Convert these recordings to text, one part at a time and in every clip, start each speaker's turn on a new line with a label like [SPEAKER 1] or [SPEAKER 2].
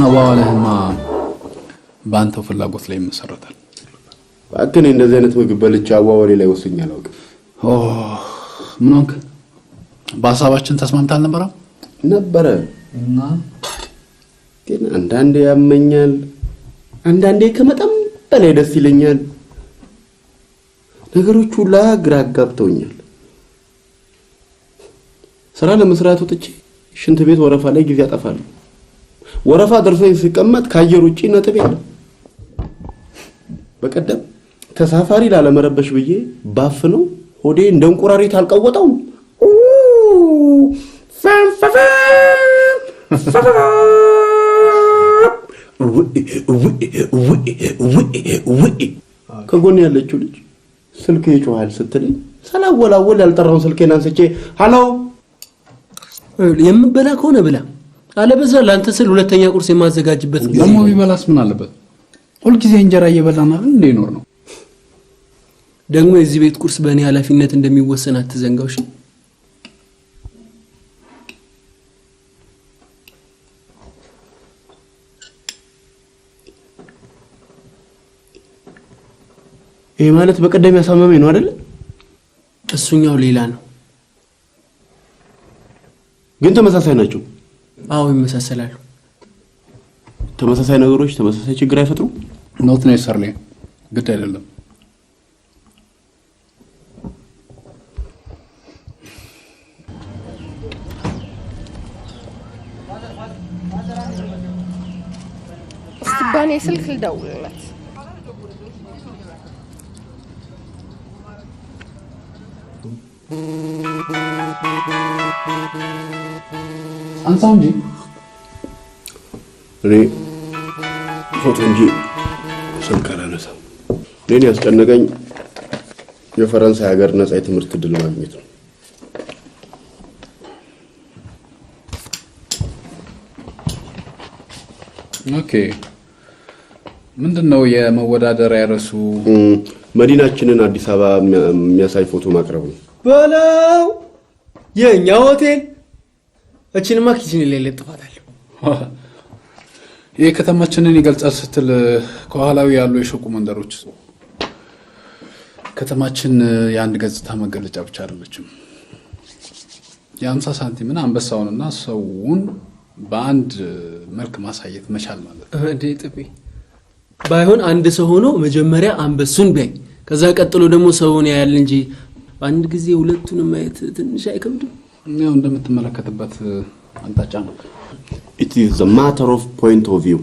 [SPEAKER 1] አዋዋለህማ በአንተው ፍላጎት ላይ ይመሰረታል።
[SPEAKER 2] ባክን እንደዚህ አይነት ምግብ በልቻ አዋዋሌ ላይ ወስኛል አውቅ።
[SPEAKER 1] ምን ሆንክ? በሐሳባችን ተስማምተን ነበረ እና
[SPEAKER 2] ግን አንዳንዴ ያመኛል፣ አንዳንዴ ከመጠን በላይ ደስ ይለኛል። ነገሮች ሁሉ ግራ አጋብተውኛል። ስራ ለመስራት ወጥቼ ሽንት ቤት ወረፋ ላይ ጊዜ አጠፋለሁ። ወረፋ ደርሶኝ ሲቀመጥ ካየር ውጪ ነጥብ ያለ በቀደም ተሳፋሪ ላለመረበሽ ብዬ ባፍነው ሆዴ እንደ እንቁራሪት አልቀወጠው። ከጎን ያለችው ልጅ ስልክ ይጮሃል ስትለኝ ሰላወላወል ያልጠራውን ስልኬን አንስቼ ሃሎ
[SPEAKER 3] የምበላ ከሆነ ብላ አለበዛ ላንተ ስል ሁለተኛ ቁርስ የማዘጋጅበት
[SPEAKER 1] ደግሞ ቢበላስ ምን አለበት? ሁሉ ጊዜ እንጀራ እየበላን አይደል እንዴ ኖር ነው።
[SPEAKER 3] ደግሞ የዚህ ቤት ቁርስ በእኔ ኃላፊነት እንደሚወሰን አትዘንጋውሽ።
[SPEAKER 2] ይሄ ማለት በቀደም ያሳመመኝ ነው አይደል?
[SPEAKER 3] እሱኛው ሌላ ነው።
[SPEAKER 2] ግን ተመሳሳይ ናቸው።
[SPEAKER 3] አዎ ይመሳሰላሉ።
[SPEAKER 2] ተመሳሳይ ነገሮች ተመሳሳይ ችግር አይፈጥሩም?
[SPEAKER 1] ኖት ኔሰሰርሊ ግድ አይደለም።
[SPEAKER 4] እስቲባኔ ስልክ ልደውልለት።
[SPEAKER 1] አንሳው እንጂ
[SPEAKER 2] እኔ ፎቶ እንጂ ስልክ አላነሳም። እኔ ያስጨነቀኝ የፈረንሳይ ሀገር ነፃ የትምህርት ዕድል ማግኘት ነው።
[SPEAKER 1] ኦኬ ምንድነው የመወዳደሪያ ርዕሱ?
[SPEAKER 2] መዲናችንን አዲስ አበባ የሚያሳይ ፎቶ ማቅረብ ነው።
[SPEAKER 3] በለው የኛ ሆቴል እቺንማ ኪችን ላይ ለጥፋታለሁ።
[SPEAKER 1] የከተማችንን ይገልጻል ስትል ከኋላው ያሉ የሾቁ መንደሮች ከተማችን የአንድ ገጽታ መገለጫ ብቻ አይደለችም። የ50 ሳንቲምን አንበሳውንና ሰውን በአንድ መልክ ማሳየት መቻል ማለት ነው።
[SPEAKER 3] እንዴ ጥቢ ባይሆን አንድ ሰው ሆኖ መጀመሪያ አንበሱን ቢያይ ከዛ ቀጥሎ ደግሞ ሰውን ያያል እንጂ አንድ ጊዜ ሁለቱንም ማየት ትንሽ አይከብድም?
[SPEAKER 1] ያው እንደምትመለከትበት አቅጣጫ ነው።
[SPEAKER 2] It is a matter of point of view.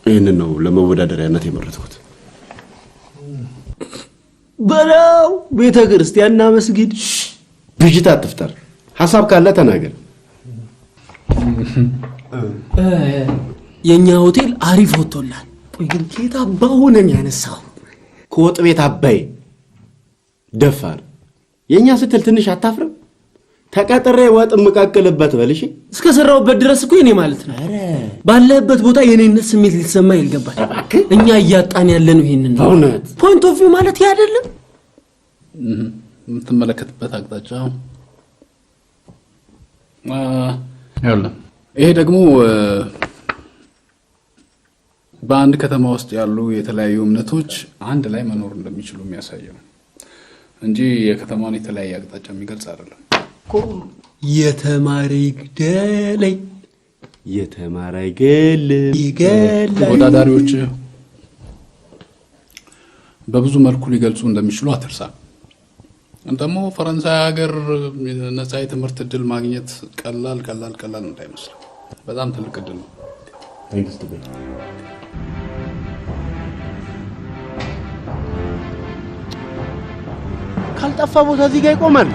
[SPEAKER 2] ይህንን ነው ለመወዳደሪያነት የመረጥኩት።
[SPEAKER 3] በለው ቤተ ክርስቲያንና መስጊድ
[SPEAKER 2] ብጅታ አትፍጠር። ሐሳብ ካለ ተናገር።
[SPEAKER 3] የኛ ሆቴል አሪፍ ወጥቶላል። ቆይ ግን ኬታ ባሆነኝ ያነሳው
[SPEAKER 2] ከወጥ ቤት አባይ ደፋር የኛ ስትል ትንሽ አታፍርም? ተቀጥሬ ወጥ መቃቀልበት በልሽ
[SPEAKER 3] እስከ ሰራውበት ድረስ እኮ የኔ ማለት ነው። ባለበት ቦታ የኔነት ስሜት ሊሰማ ይልገባል። እኛ እያጣን ያለነው ይሄንን ነው።
[SPEAKER 2] እውነት
[SPEAKER 3] ፖይንት ኦፍ ቪው ማለት ያ አይደለም?
[SPEAKER 1] የምትመለከትበት አቅጣጫ አይደለም። ይሄ ደግሞ በአንድ ከተማ ውስጥ ያሉ የተለያዩ እምነቶች አንድ ላይ መኖር እንደሚችሉ የሚያሳየው እንጂ የከተማውን የተለያየ አቅጣጫ የሚገልጽ አይደለም።
[SPEAKER 3] የተማረ ይግደለኝ
[SPEAKER 2] የተማረ ይገል
[SPEAKER 1] ተወዳዳሪዎች በብዙ መልኩ ሊገልጹ እንደሚችሉ አትርሳ። እንደሞ ፈረንሳይ ሀገር ነፃ የትምህርት ዕድል ማግኘት ቀላል እንዳይመስል በጣም ትልቅ ዕድል ነው።
[SPEAKER 2] ካልጠፋ ቦታ እዚህ ጋር ይቆማል።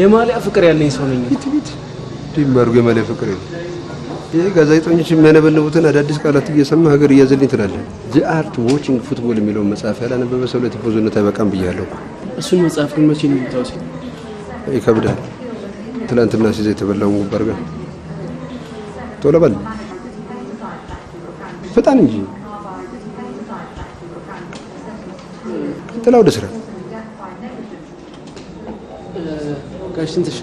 [SPEAKER 3] የማሊያ ፍቅር ያለኝ ሰው ነኝ።
[SPEAKER 5] ዲማርጎ የማሊያ ፍቅር ያለኝ ይሄ ጋዜጠኞች የሚያነበንቡትን አዳዲስ ቃላት እየሰማ ሀገር እያዘልኝ ትላለህ። The Art Watching Football የሚለውን መጽሐፍ ያላነበበ ሰው ለቲፎዞነት አይበቃም ብያለሁ።
[SPEAKER 3] እሱን መጽሐፍ ግን መቼ ነው የምታውሰው?
[SPEAKER 5] ይከብዳል። ትናንትና ሲዘ የተበላውን ጉባር ጋር ቶሎ በል ፈጣን እንጂ ጥላው ደስራ
[SPEAKER 3] ጋሽ እንትሽ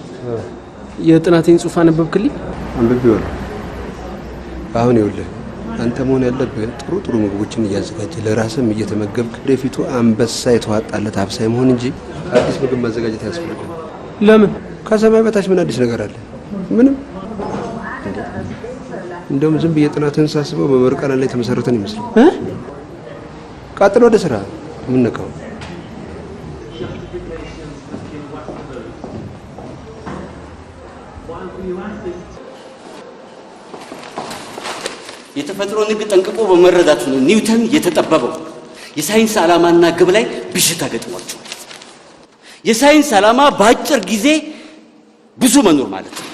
[SPEAKER 3] የጥናቴን ጽሑፍ አነበብክልኝ?
[SPEAKER 5] አንብቤዋለሁ። አሁን ይኸውልህ አንተ መሆን ያለብህ ጥሩ ጥሩ ምግቦችን እያዘጋጀ ለራስም እየተመገብክ ወደፊቱ አንበሳ የተዋጣለት አብሳይ መሆን እንጂ አዲስ ምግብ ማዘጋጀት ያስፈልጋል።
[SPEAKER 3] ለምን?
[SPEAKER 5] ከሰማይ በታች ምን አዲስ ነገር አለ? ምንም። እንደውም ዝም ብዬ ጥናትን ሳስበው በመርቃና ላይ ተመሰረተን ይመስላል። ቀጥሎ ወደ ስራ ምን ነካው?
[SPEAKER 6] የተፈጥሮ ንግ ጠንቅቆ በመረዳቱ ነው ኒውተን የተጠበበው። የሳይንስ ዓላማና ግብ ላይ ብዥታ ገጥሟቸዋል። የሳይንስ ዓላማ በአጭር ጊዜ ብዙ መኖር ማለት ነው።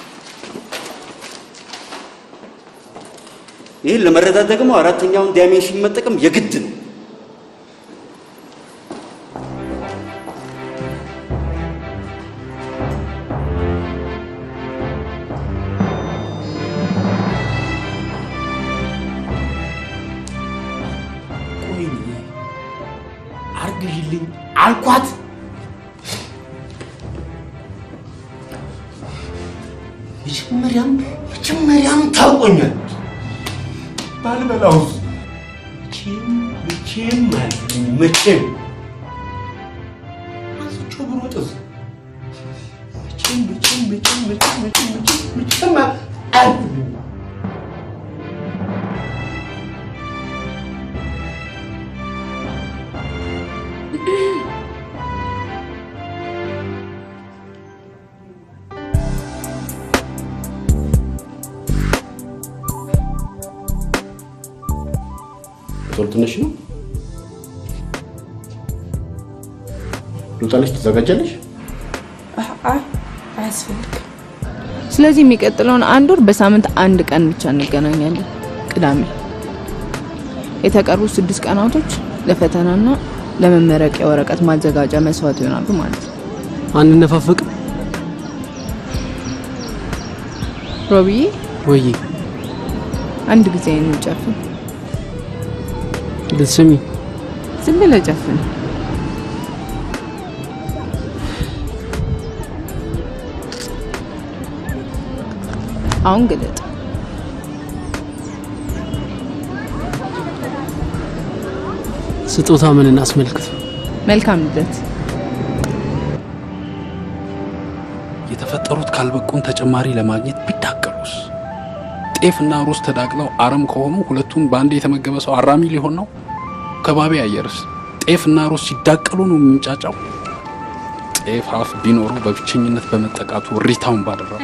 [SPEAKER 6] ይህን ለመረዳት ደግሞ አራተኛውን ዳይሜንሽን መጠቀም የግድ ነው። አርግልኝ አልኳት። መጀመሪያም ታውቆኛል። ባልበላውስ መቼም አንስቼው ብሮጥስ መቼም
[SPEAKER 2] ቶሎ ትንሽ ነው ሉጣለሽ። ተዘጋጃለሽ?
[SPEAKER 4] አያስፈልግም። ስለዚህ የሚቀጥለውን 1 ወር በሳምንት 1 ቀን ብቻ እንገናኛለን፣ ቅዳሜ። የተቀሩት 6 ቀናቶች ለፈተናና ለመመረቂያ ወረቀት ማዘጋጃ መስዋዕት ይሆናሉ ማለት ነው።
[SPEAKER 3] አንነፋፈቅም?
[SPEAKER 4] ሮቢዬ
[SPEAKER 3] ወይ
[SPEAKER 4] አንድ ጊዜ እንጨፍን።
[SPEAKER 3] ልትስሚ?
[SPEAKER 4] ዝም ብለህ ጨፍን። አሁን ግለጥ።
[SPEAKER 3] ስጦታ ምን እናስመልክት?
[SPEAKER 4] መልካም ልደት።
[SPEAKER 1] የተፈጠሩት ካልበቁን ተጨማሪ ለማግኘት ቢዳቀሉስ? ጤፍና ሩዝ ተዳቅለው አረም ከሆኑ ሁለቱን በአንድ የተመገበ ሰው አራሚ ሊሆን ነው? ከባቢ አየርስ ጤፍና ሩዝ ሲዳቀሉ ነው የሚንጫጫው? ጤፍ አፍ ቢኖረው በብቸኝነት በመጠቃቱ ሪታውን ባደረው።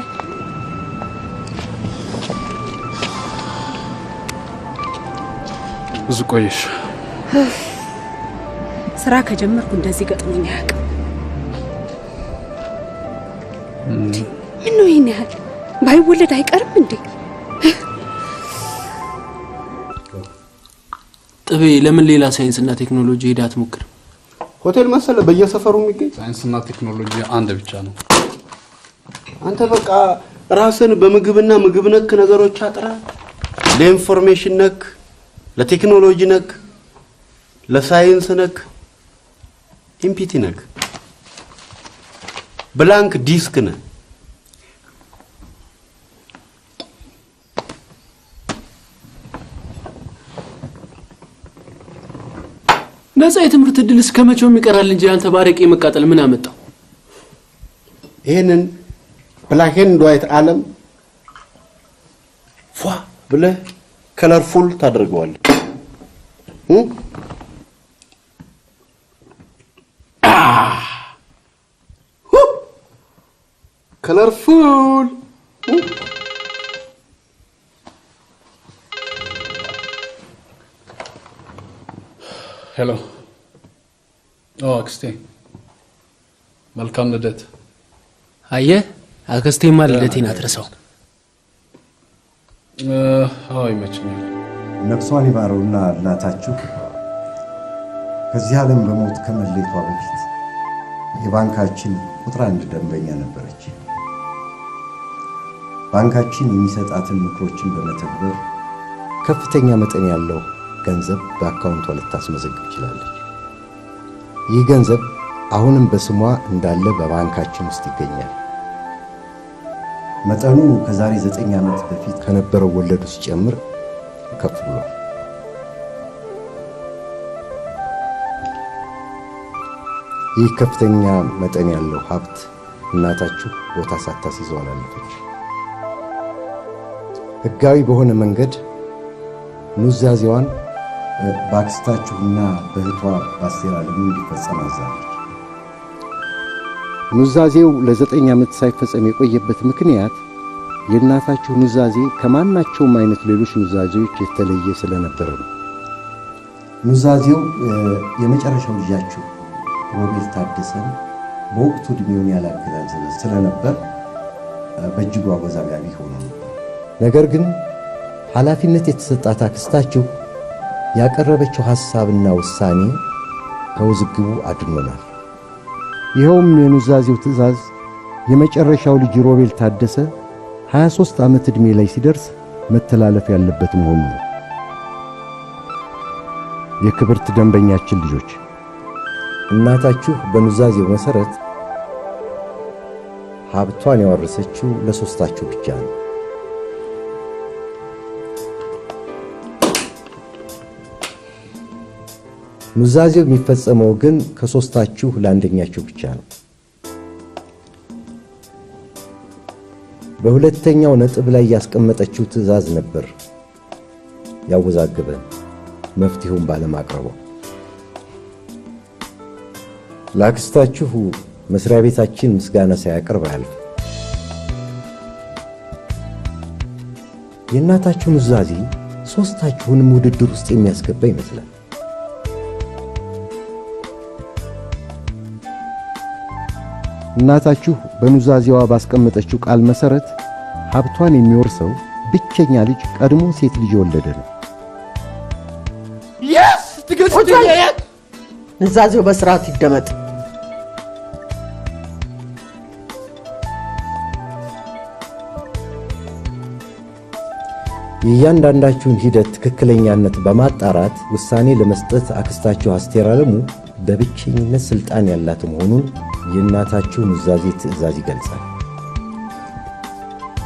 [SPEAKER 1] ብዙ ቆየሽ።
[SPEAKER 7] ስራ ከጀመርኩ እንደዚህ ገጥሞኝ አያውቅም። ምን ነው ይሄን ያህል? ባይወለድ አይቀርም እንዴ?
[SPEAKER 3] ጥቤ ለምን ሌላ ሳይንስና ቴክኖሎጂ ሄዳ አትሞክርም?
[SPEAKER 5] ሆቴል መሰለ በየሰፈሩ የሚገኝ
[SPEAKER 1] ሳይንስና ቴክኖሎጂ አንድ ብቻ ነው።
[SPEAKER 2] አንተ በቃ ራስን በምግብና ምግብ ነክ ነገሮች አጥራ፣ ለኢንፎርሜሽን ነክ፣ ለቴክኖሎጂ ነክ፣ ለሳይንስ ነክ ኢምፒቲ ነክ ብላንክ ዲስክ ነህ።
[SPEAKER 3] ነፃ የትምህርት እድል እስከመቼውም ይቀራል እንጂ አንተ ባረቄ መቃጠል ምን አመጣው?
[SPEAKER 2] ይሄንን ብላክ ኤንድ ዋይት ዓለም ፏ ብለህ ከለርፉል ታደርገዋለህ። ከለርፉል
[SPEAKER 1] ሄሎ። አክስቴ መልካም ልደት።
[SPEAKER 3] አየህ አክስቴማ ልደቴን አትረሳው።
[SPEAKER 1] አዎ ይመችኛል።
[SPEAKER 8] ነፍሷን ይማረውና እናታችሁ ከዚህ ዓለም በሞት ከመለየቷ በፊት የባንካችን ቁጥር 1 ደንበኛ ነበረች። ባንካችን የሚሰጣትን ምክሮችን በመተግበር ከፍተኛ መጠን ያለው ገንዘብ በአካውንቷ ልታስመዘግብ ይችላለች። ይህ ገንዘብ አሁንም በስሟ እንዳለ በባንካችን ውስጥ ይገኛል። መጠኑ ከዛሬ 9 ዓመት በፊት ከነበረው ወለዱ ሲጨምር ከፍ ብሏል። ይህ ከፍተኛ መጠን ያለው ሀብት እናታችሁ ቦታ ሳታስይዘው አላለፈች። ሕጋዊ በሆነ መንገድ ኑዛዜዋን በአክስታችሁና በእህቷ በአስቴር አለሙ እንዲፈጸም አዛለች። ኑዛዜው ለ9 ዓመት ሳይፈጸም የቆየበት ምክንያት የእናታችሁ ኑዛዜ ከማናቸውም አይነት ሌሎች ኑዛዜዎች የተለየ ስለነበረ ነው። ኑዛዜው የመጨረሻው ልጃችሁ ሮቤል ታደሰን በወቅቱ ዕድሜውን ያላገናዘበ ስለነበር በእጅጉ አወዛጋቢ ሆኖ ነበር። ነገር ግን ኃላፊነት የተሰጣት አክስታችሁ ያቀረበችው ሐሳብና ውሳኔ ከውዝግቡ አድኖናል። ይኸውም የኑዛዜው ትዕዛዝ የመጨረሻው ልጅ ሮቤል ታደሰ 23 ዓመት ዕድሜ ላይ ሲደርስ መተላለፍ ያለበት መሆኑ ነው። የክብርት ደንበኛችን ልጆች፣ እናታችሁ በኑዛዜው መሠረት ሀብቷን ያወረሰችው ለሶስታችሁ ብቻ ነው። ኑዛዜው የሚፈጸመው ግን ከሶስታችሁ ለአንደኛችሁ ብቻ ነው። በሁለተኛው ነጥብ ላይ ያስቀመጠችው ትዕዛዝ ነበር ያወዛገበን መፍትሄውን ባለማቅረቡ። ለአክስታችሁ መስሪያ ቤታችን ምስጋና ሳያቀርብ አያልፍም። የእናታችሁ ኑዛዜ ሶስታችሁንም ውድድር ውስጥ የሚያስገባ ይመስላል። እናታችሁ በኑዛዜዋ ባስቀመጠችው ቃል መሰረት ሀብቷን የሚወርሰው ብቸኛ ልጅ ቀድሞ ሴት ልጅ የወለደ ነው።
[SPEAKER 9] ኑዛዜው በስርዓት ይደመጥ።
[SPEAKER 8] የእያንዳንዳችሁን ሂደት ትክክለኛነት በማጣራት ውሳኔ ለመስጠት አክስታችሁ አስቴር አለሙ በብቸኝነት ስልጣን ያላት መሆኑን የእናታችሁ ኑዛዜ ትዕዛዝ ይገልጻል።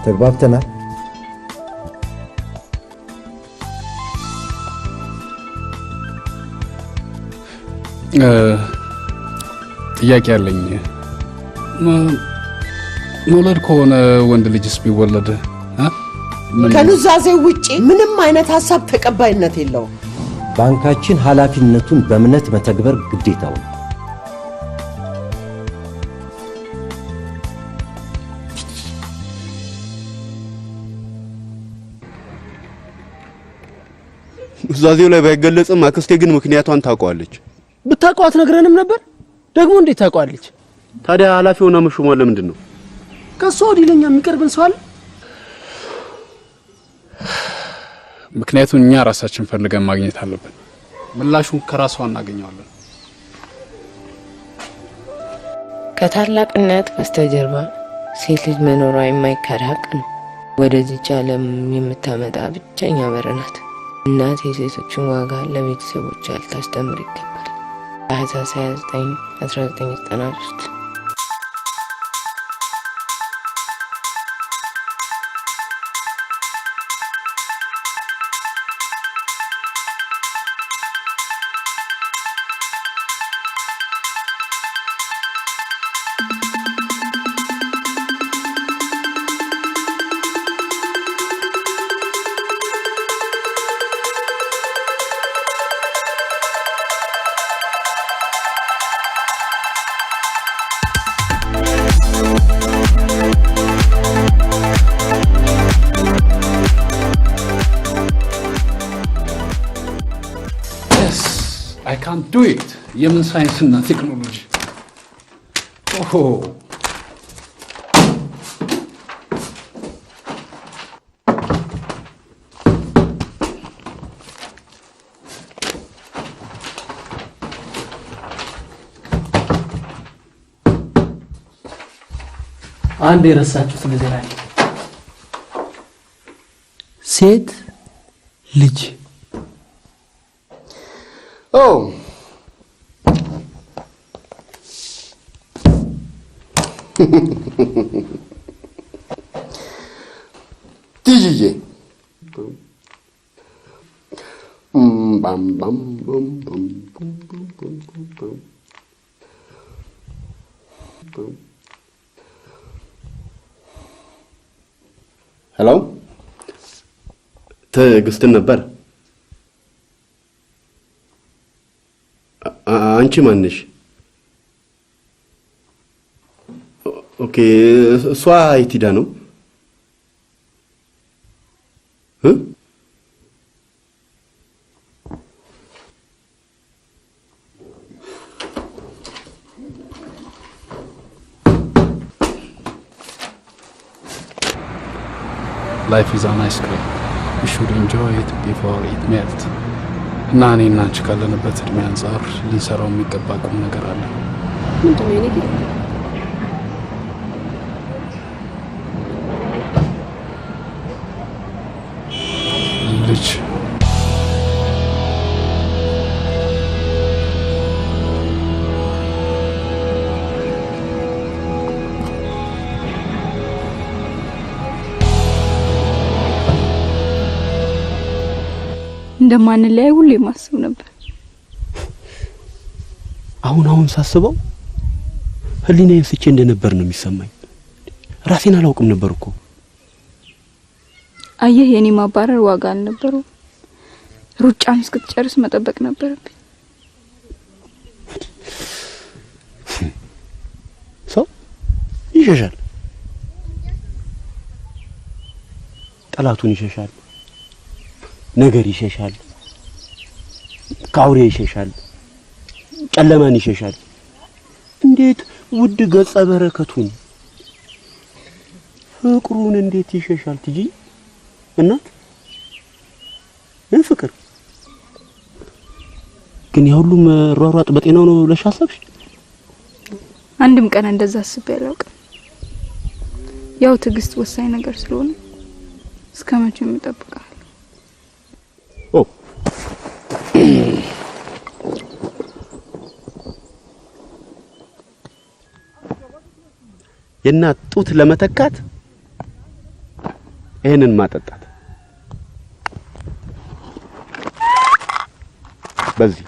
[SPEAKER 8] ተግባብተናል?
[SPEAKER 1] ጥያቄ አለኝ። መውለድ ከሆነ ወንድ ልጅስ ቢወለድ
[SPEAKER 9] ከኑዛዜው ውጪ ምንም አይነት ሐሳብ ተቀባይነት የለውም።
[SPEAKER 8] ባንካችን ኃላፊነቱን በእምነት መተግበር ግዴታው ነው።
[SPEAKER 2] ኑዛዜው ላይ ባይገለጽም አክስቴ ግን ምክንያቷን ታውቀዋለች።
[SPEAKER 3] ብታውቀው አትነግረንም ነበር? ደግሞ እንዴት ታውቀዋለች?
[SPEAKER 2] ታዲያ ኃላፊ ሆና መሾሟ ለምንድን ነው?
[SPEAKER 3] ከሷ ወዲህ ለኛ የሚቀርብን ሰው አለ?
[SPEAKER 1] ምክንያቱም እኛ ራሳችን ፈልገን ማግኘት አለብን። ምላሹን ከራሷ እናገኘዋለን።
[SPEAKER 4] ከታላቅነት በስተጀርባ ሴት ልጅ መኖሯ የማይካድ ሀቅ ነው። ወደዚች ዓለም የምታመጣ ብቸኛ በር ናት። እናት የሴቶችን ዋጋ ለቤተሰቦቿ ልታስተምር ይገባል። ታኅሳስ 29 1993
[SPEAKER 1] I can't do it. የምን ሳይንስና ቴክኖሎጂ
[SPEAKER 3] አንድ የረሳችሁት ነገር አለ። ሴት ልጅ
[SPEAKER 2] ትይዬ ባም ባም ባም ባም ባም ሄሎ ትዕግስትን ነበር። አንቺ ማንሽ? ኦኬ እሷ የት ሄዳ ነው?
[SPEAKER 1] Life is an ice cream. We should enjoy it before it melts. እና እኔና አንቺ ካለንበት እድሜ አንጻር ልንሰራው የሚገባ ቁም ነገር አለ።
[SPEAKER 7] ምንድን ነው የኔ
[SPEAKER 1] ልጅ?
[SPEAKER 7] እንደማንለያይ ሁሌ ማስብ ነበር።
[SPEAKER 2] አሁን ሳስበው ህሊናዬን ፍቼ እንደነበር ነው የሚሰማኝ። ራሴን አላውቅም ነበር እኮ።
[SPEAKER 7] አየህ የኔ ማባረር ዋጋ አልነበረው። ሩጫን እስክትጨርስ መጠበቅ ነበረብኝ።
[SPEAKER 2] ሰው ይሸሻል፣ ጠላቱን ይሸሻል፣ ነገር ይሸሻል፣ ካውሬ ይሸሻል፣ ጨለማን ይሸሻል። እንዴት ውድ ገጸ በረከቱን ፍቅሩን እንዴት ይሸሻል? ትጂ እናት ፍቅር ግን ያሁሉ መሯሯጥ በጤናው ነው ብለሽ አሰብሽ?
[SPEAKER 7] አንድም ቀን እንደዛ አስቤ አላውቅም። ያው ትዕግስት ወሳኝ ነገር ስለሆነ እስከመቼ የምጠብቃለሁ?
[SPEAKER 2] የእናት ጡት ለመተካት ይሄንን ማጠጣት በዚህ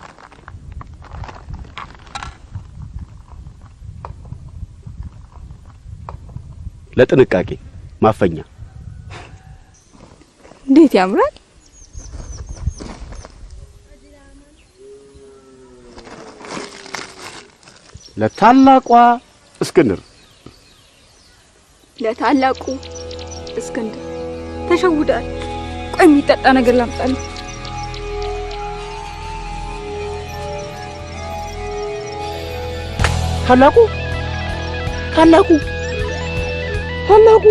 [SPEAKER 2] ለጥንቃቄ ማፈኛ
[SPEAKER 7] እንዴት ያምራል!
[SPEAKER 2] ለታላቋ እስክንድር
[SPEAKER 7] ለታላቁ እስክንድር ተሸውዳል። ቆይ የሚጠጣ ነገር ላምጣልህ።
[SPEAKER 2] ታላቁ ታላቁ ታላቁ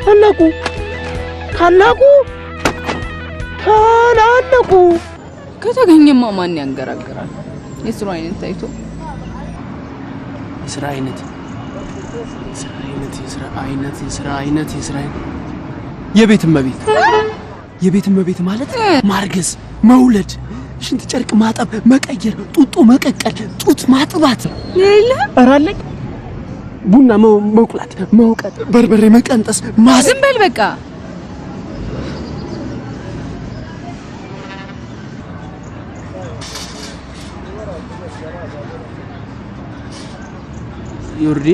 [SPEAKER 2] ታላቁ ታላቁ ታላቁ
[SPEAKER 10] ከተገኘማ ማን ያንገራግራል? የስራ አይነት ታይቶ
[SPEAKER 3] የስራ አይነት የቤት እመቤት ማለት ማርገዝ፣ መውለድ፣ ሽንት ጨርቅ ማጠብ፣ መቀየር፣ ጡጦ መቀቀል፣ ጡት ማጥባት
[SPEAKER 7] ሌላ
[SPEAKER 3] አራለኝ ቡና መውቅላት፣ መውቀጥ፣ በርበሬ መቀንጠስ፣
[SPEAKER 10] ዝም በል በቃ።
[SPEAKER 3] ዮርዲ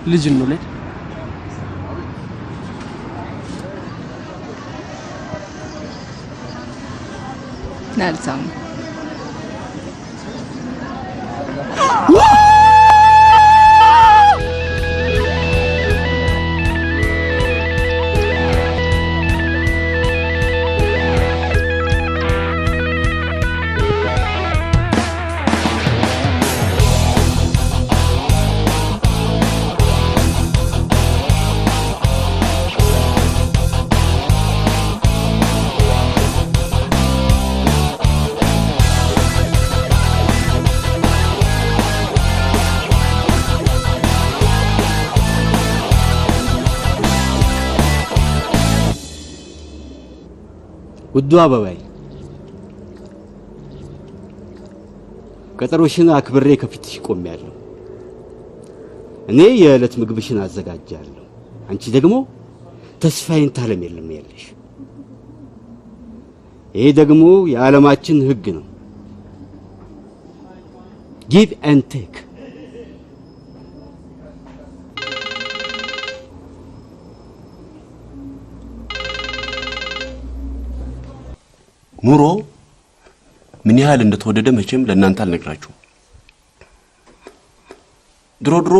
[SPEAKER 3] ልጅ እንውለድ።
[SPEAKER 10] ናልሳም
[SPEAKER 6] ውዱ አበባይ ቀጠሮሽን አክብሬ ከፊትሽ ቆሜያለሁ። እኔ የዕለት ምግብሽን አዘጋጃለሁ። አንቺ ደግሞ ተስፋዬን ታለም የለም ያለሽ። ይሄ ደግሞ የዓለማችን ህግ ነው። ጊቭ ኤንድ ቴክ።
[SPEAKER 2] ኑሮ ምን ያህል እንደተወደደ መቼም ለእናንተ አልነግራችሁም። ድሮ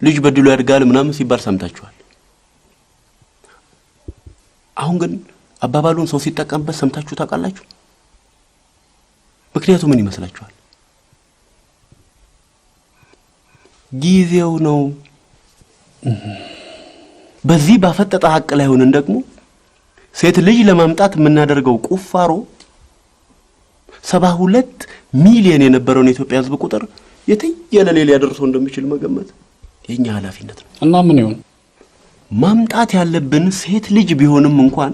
[SPEAKER 2] ልጅ በድሎ ያድጋል ምናምን ሲባል ሰምታችኋል። አሁን ግን አባባሉን ሰው ሲጠቀምበት ሰምታችሁ ታውቃላችሁ? ምክንያቱ ምን ይመስላችኋል? ጊዜው ነው። በዚህ ባፈጠጠ ሀቅ ላይ ሆነን ደግሞ ሴት ልጅ ለማምጣት የምናደርገው ቁፋሮ 72 ሚሊዮን የነበረውን የኢትዮጵያ ህዝብ ቁጥር የትየለሌ ሊያደርሰው እንደሚችል መገመት የኛ ኃላፊነት ነው።
[SPEAKER 1] እና ምን ይሁን
[SPEAKER 2] ማምጣት ያለብን ሴት ልጅ ቢሆንም እንኳን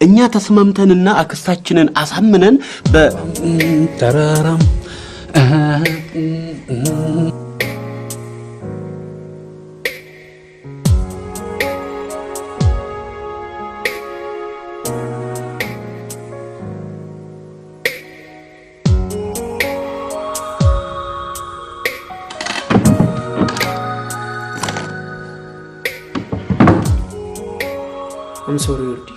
[SPEAKER 2] እኛ ተስማምተንና አክስታችንን አሳምነን
[SPEAKER 1] በተራራም
[SPEAKER 3] I'm sorry, Urdi.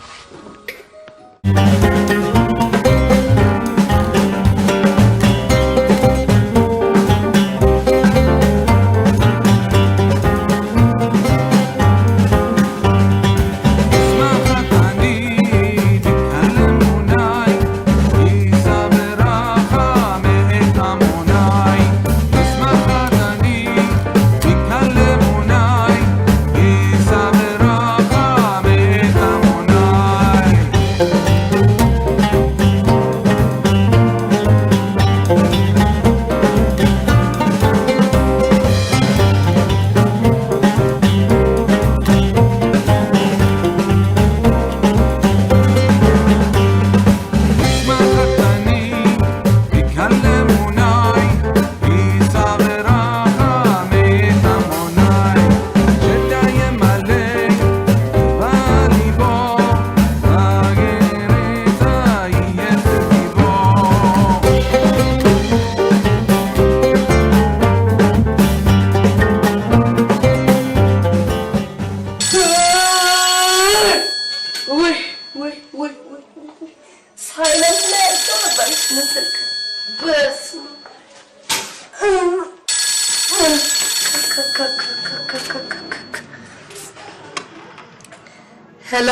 [SPEAKER 4] ሄሎ፣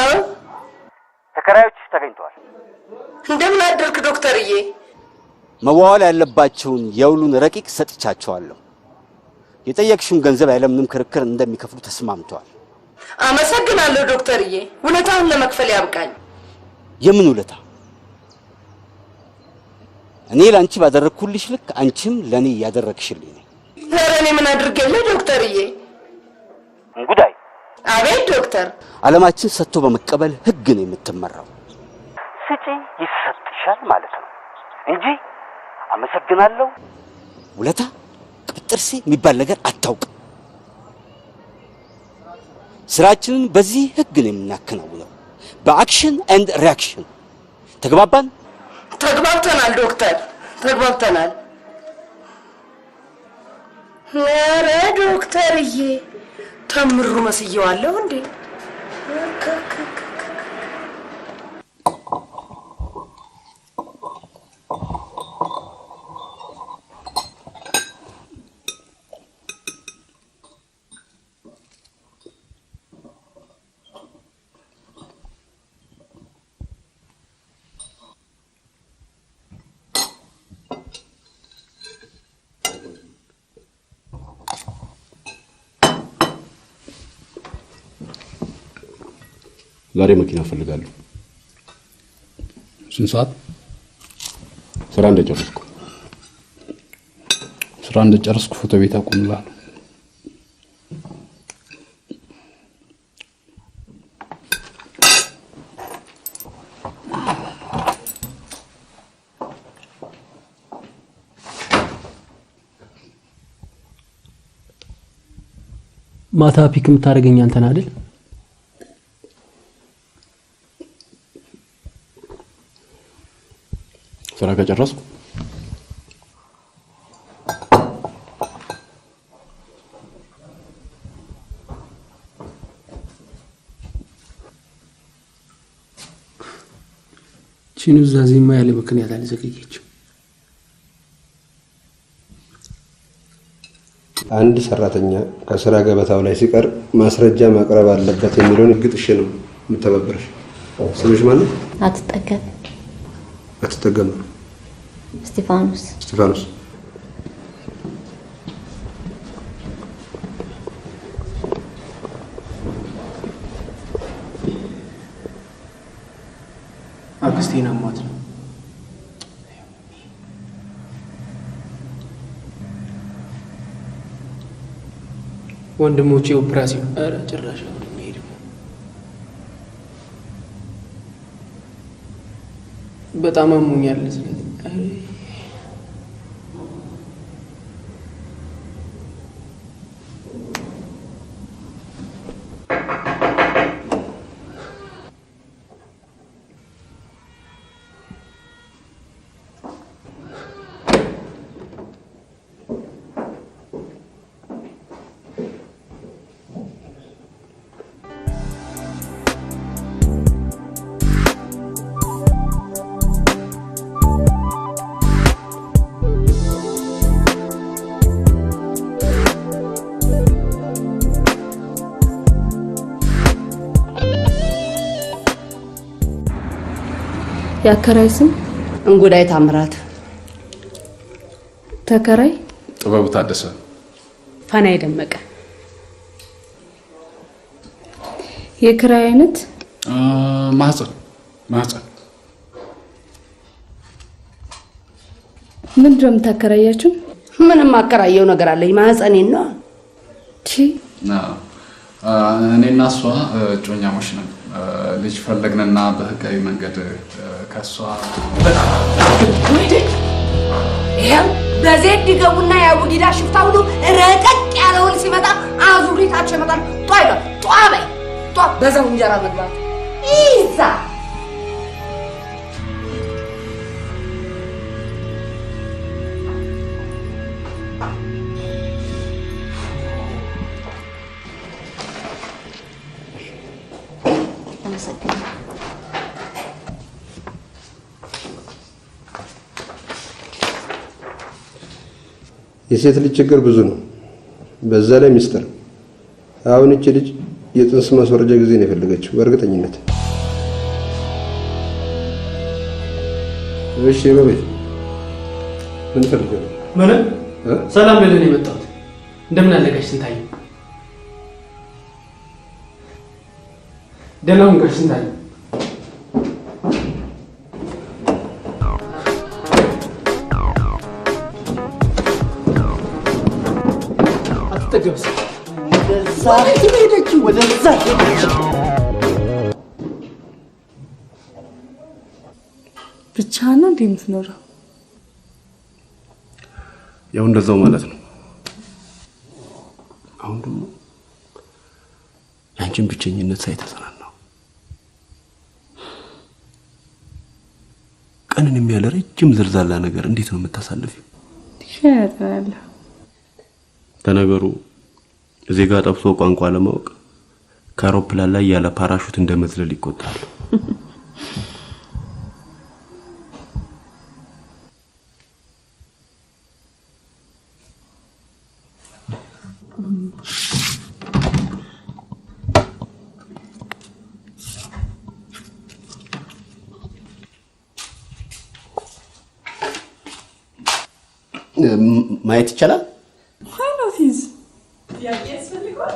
[SPEAKER 6] ተከራዮች ተገኝተዋል።
[SPEAKER 4] እንደምን አደርክ ዶክተርዬ?
[SPEAKER 6] መዋዋል ያለባቸውን የውሉን ረቂቅ ሰጥቻቸዋለሁ። የጠየቅሽውን ገንዘብ ያለምንም ክርክር እንደሚከፍሉ ተስማምተዋል።
[SPEAKER 4] አመሰግናለሁ ዶክተርዬ። ውለታውን ለመክፈል ያብቃኝ።
[SPEAKER 6] የምን ውለታ? እኔ ላንቺ ባደረኩልሽ ልክ አንቺም ለኔ ያደረክሽልኝ ነው።
[SPEAKER 4] ኧረ እኔ ምን አድርጌልህ ዶክተርዬ?
[SPEAKER 6] እንጉዳይ።
[SPEAKER 4] አቤት ዶክተር።
[SPEAKER 6] ዓለማችን ሰጥቶ በመቀበል ህግ ነው የምትመራው። ስጪ ይሰጥሻል ማለት ነው እንጂ አመሰግናለሁ ውለታ ቅጥርሴ የሚባል ነገር አታውቅም። ስራችንን በዚህ ህግ ነው የምናከናውነው፣ በአክሽን ኤንድ ሪአክሽን። ተግባባን?
[SPEAKER 4] ተግባብተናል ዶክተር፣ ተግባብተናል። ኧረ ዶክተርዬ ተምሩ መስየዋለሁ እንዴ?
[SPEAKER 2] ዛሬ መኪና ፈልጋለሁ።
[SPEAKER 1] ስንት ሰዓት?
[SPEAKER 2] ስራ እንደጨረስኩ ፎቶ ቤት አቆምላለሁ።
[SPEAKER 3] ማታ ፒክ የምታደርገኝ አንተ ነህ አይደል?
[SPEAKER 2] ስራ ከጨረስኩ
[SPEAKER 3] ኑዛዜማ ያለ ምክንያት አልዘገየችም።
[SPEAKER 5] አንድ ሰራተኛ ከስራ ገበታው ላይ ሲቀር ማስረጃ ማቅረብ አለበት የሚለውን ህግ ጥሼ ነው የምተባበረሽ። ስምሽ ማን ነው?
[SPEAKER 11] አትጠገብ
[SPEAKER 5] አትጠገብ
[SPEAKER 11] እስጢፋኖስ
[SPEAKER 5] እስጢፋኖስ።
[SPEAKER 3] አክስቴን አሟት ነው። ወንድሞቼ ኦፕራሲዮን ኧረ ጭራሽ ሄዱ። በጣም አሞኛል። ስለዚህ
[SPEAKER 10] ያከራይ ስም
[SPEAKER 9] እንጉዳይ ታምራት፣
[SPEAKER 10] ተከራይ
[SPEAKER 1] ጥበቡ ታደሰ፣
[SPEAKER 10] ፋናይ ደመቀ። የክራይ አይነት
[SPEAKER 1] ማህፀን።
[SPEAKER 10] ምንድን ነው የምታከራያችሁ?
[SPEAKER 9] ምንም አከራየው ነገር አለኝ። ማህፀኔን ነው።
[SPEAKER 1] እኔና እሷ እጮኛሞች ነን። ልጅ ፈለግንና በህጋዊ መንገድ ከሷ
[SPEAKER 9] ይሄው በዜድ ይገቡና ያቡዲዳ ሽፍታ ሁሉ ረቀቅ ያለውን ሲመጣ አዙሪታቸው ይመጣል። ጧ ይላል። ጧ በይ ጧ በዛው እንጀራ መግባት ይዛ
[SPEAKER 5] የሴት ልጅ ችግር ብዙ ነው። በዛ ላይ ሚስጥር። አሁን እቺ ልጅ የጥንስ ማስወረጃ ጊዜ ነው የፈለገችው በእርግጠኝነት። እሺ በቤት ምን ፈልገህ?
[SPEAKER 3] ምን ሰላም ልልህ ነው የመጣሁት። እንደምን አለጋሽ ስንታየው? ደህና ሁን ጋሽ ስንታየው። አትጠገብስ።
[SPEAKER 9] ወደዛ ሄደች።
[SPEAKER 10] ብቻ ነው እንዴ የምትኖረው?
[SPEAKER 2] ያው እንደዛው ማለት ነው። አሁን ደግሞ ያንቺን ብቸኝነት ሳይተሰናናው ቀንን የሚያለ ረጅም ዝርዛላ ነገር እንዴት ነው የምታሳልፊው?
[SPEAKER 10] ይሻላል።
[SPEAKER 2] ተነገሩ ዜጋ ጠብሶ ቋንቋ ለማወቅ ከአውሮፕላን ላይ ያለ ፓራሹት እንደመዝለል ይቆጣል። ማየት ይቻላል?
[SPEAKER 10] ሃይኖቲዝ ያስፈልጋል።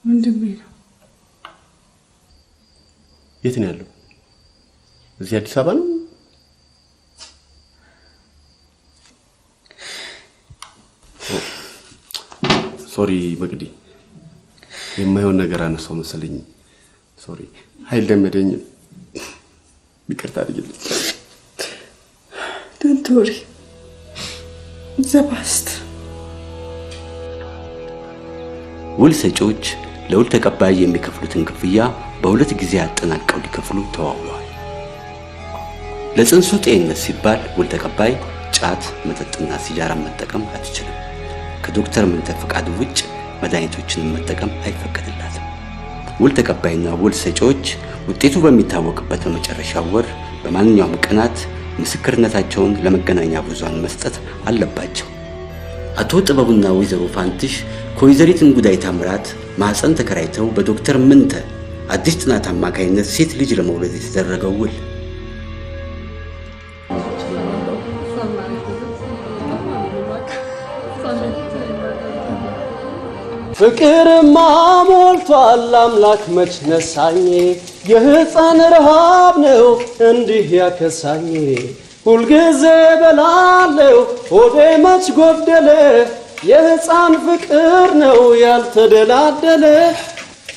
[SPEAKER 10] ምንድን ነው?
[SPEAKER 2] የት ነው ያለው? እዚህ አዲስ አበባ ነው? ሶሪ መቅዲ፣ የማይሆን ነገር አነሳው መሰለኝ። ሶሪ ኃይል ደመደኝ። ይቅርታ አድርግልኝ።
[SPEAKER 12] Don't worry. The past.
[SPEAKER 6] ውል ሰጪዎች ለውል ተቀባይ የሚከፍሉትን ክፍያ በሁለት ጊዜ አጠናቀው ሊከፍሉ ተዋውለዋል። ለጽንሱ ጤንነት ሲባል ውል ተቀባይ ጫት፣ መጠጥና ሲጃራ መጠቀም አትችልም። ከዶክተር ምንተ ፈቃድ ውጭ መድኃኒቶችን መጠቀም አይፈቀድላትም። ውል ተቀባይና ውል ሰጪዎች ውጤቱ በሚታወቅበት በመጨረሻው ወር በማንኛውም ቀናት ምስክርነታቸውን ለመገናኛ ብዙሃን መስጠት አለባቸው። አቶ ጥበቡና ወይዘሮ ፋንትሽ ከወይዘሪት እንጉዳይ ታምራት ማህፀን ተከራይተው በዶክተር ምንተ አዲስ ጥናት አማካይነት ሴት ልጅ ለመውለድ የተደረገው ውል
[SPEAKER 13] ፍቅርማ ሞልቷል አምላክ መች ነሳኝ የህፃን ረሃብ ነው እንዲህ ያከሳኝ ሁልጊዜ በላለው ሆዴ መች ጎደለ የህፃን ፍቅር ነው ያልተደላደለ።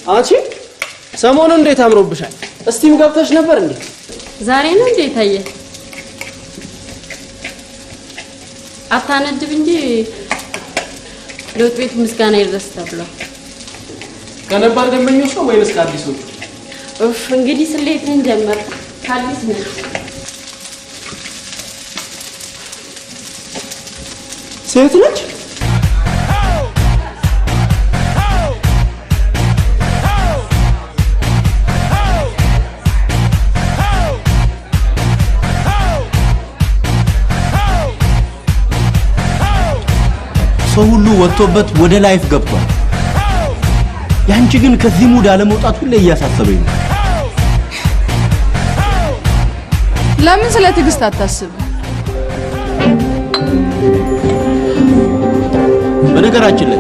[SPEAKER 13] አንቺ ሰሞኑን እንዴት አምሮብሻል? እስቲም ገብተሽ ነበር እንዴ?
[SPEAKER 14] ዛሬ ነው እንዴ ታየ? አታነድብ እንጂ ለውጥ ቤት ምስጋና ይድረስ ተብሏል።
[SPEAKER 3] ከነባር ደንበኞች ነው ወይስ ከአዲሶቹ?
[SPEAKER 14] እንግዲህ ስሌትን ጀመር። ከአዲስ ነው።
[SPEAKER 13] ሴት ነች?
[SPEAKER 6] ሰው ሁሉ ወጥቶበት ወደ ላይፍ ገብቷል። ያንቺ ግን ከዚህ ሙድ አለመውጣት ሁሌ እያሳሰበኝ ነው።
[SPEAKER 10] ለምን ስለ ትዕግስት አታስብ?
[SPEAKER 6] በነገራችን ላይ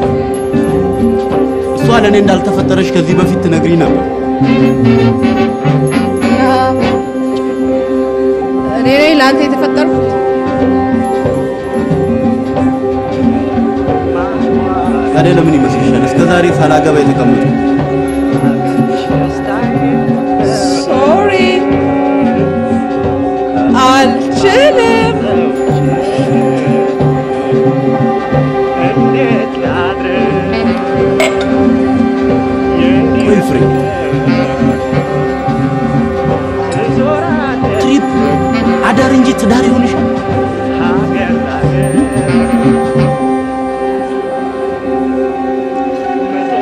[SPEAKER 6] እሷ ለኔ እንዳልተፈጠረሽ ከዚህ በፊት ትነግሪ ነበር።
[SPEAKER 10] እኔ ለአንተ የተፈጠርኩት
[SPEAKER 6] ታዲያ ለምን ይመስልሻል እስከዛሬ ሳላገባ የተቀመጥኩት?
[SPEAKER 12] ሶሪ አልችልም።
[SPEAKER 6] ቆይ ፍሬ፣ ትሪፕ አዳር እንጂ ትዳር ይሆንሻል?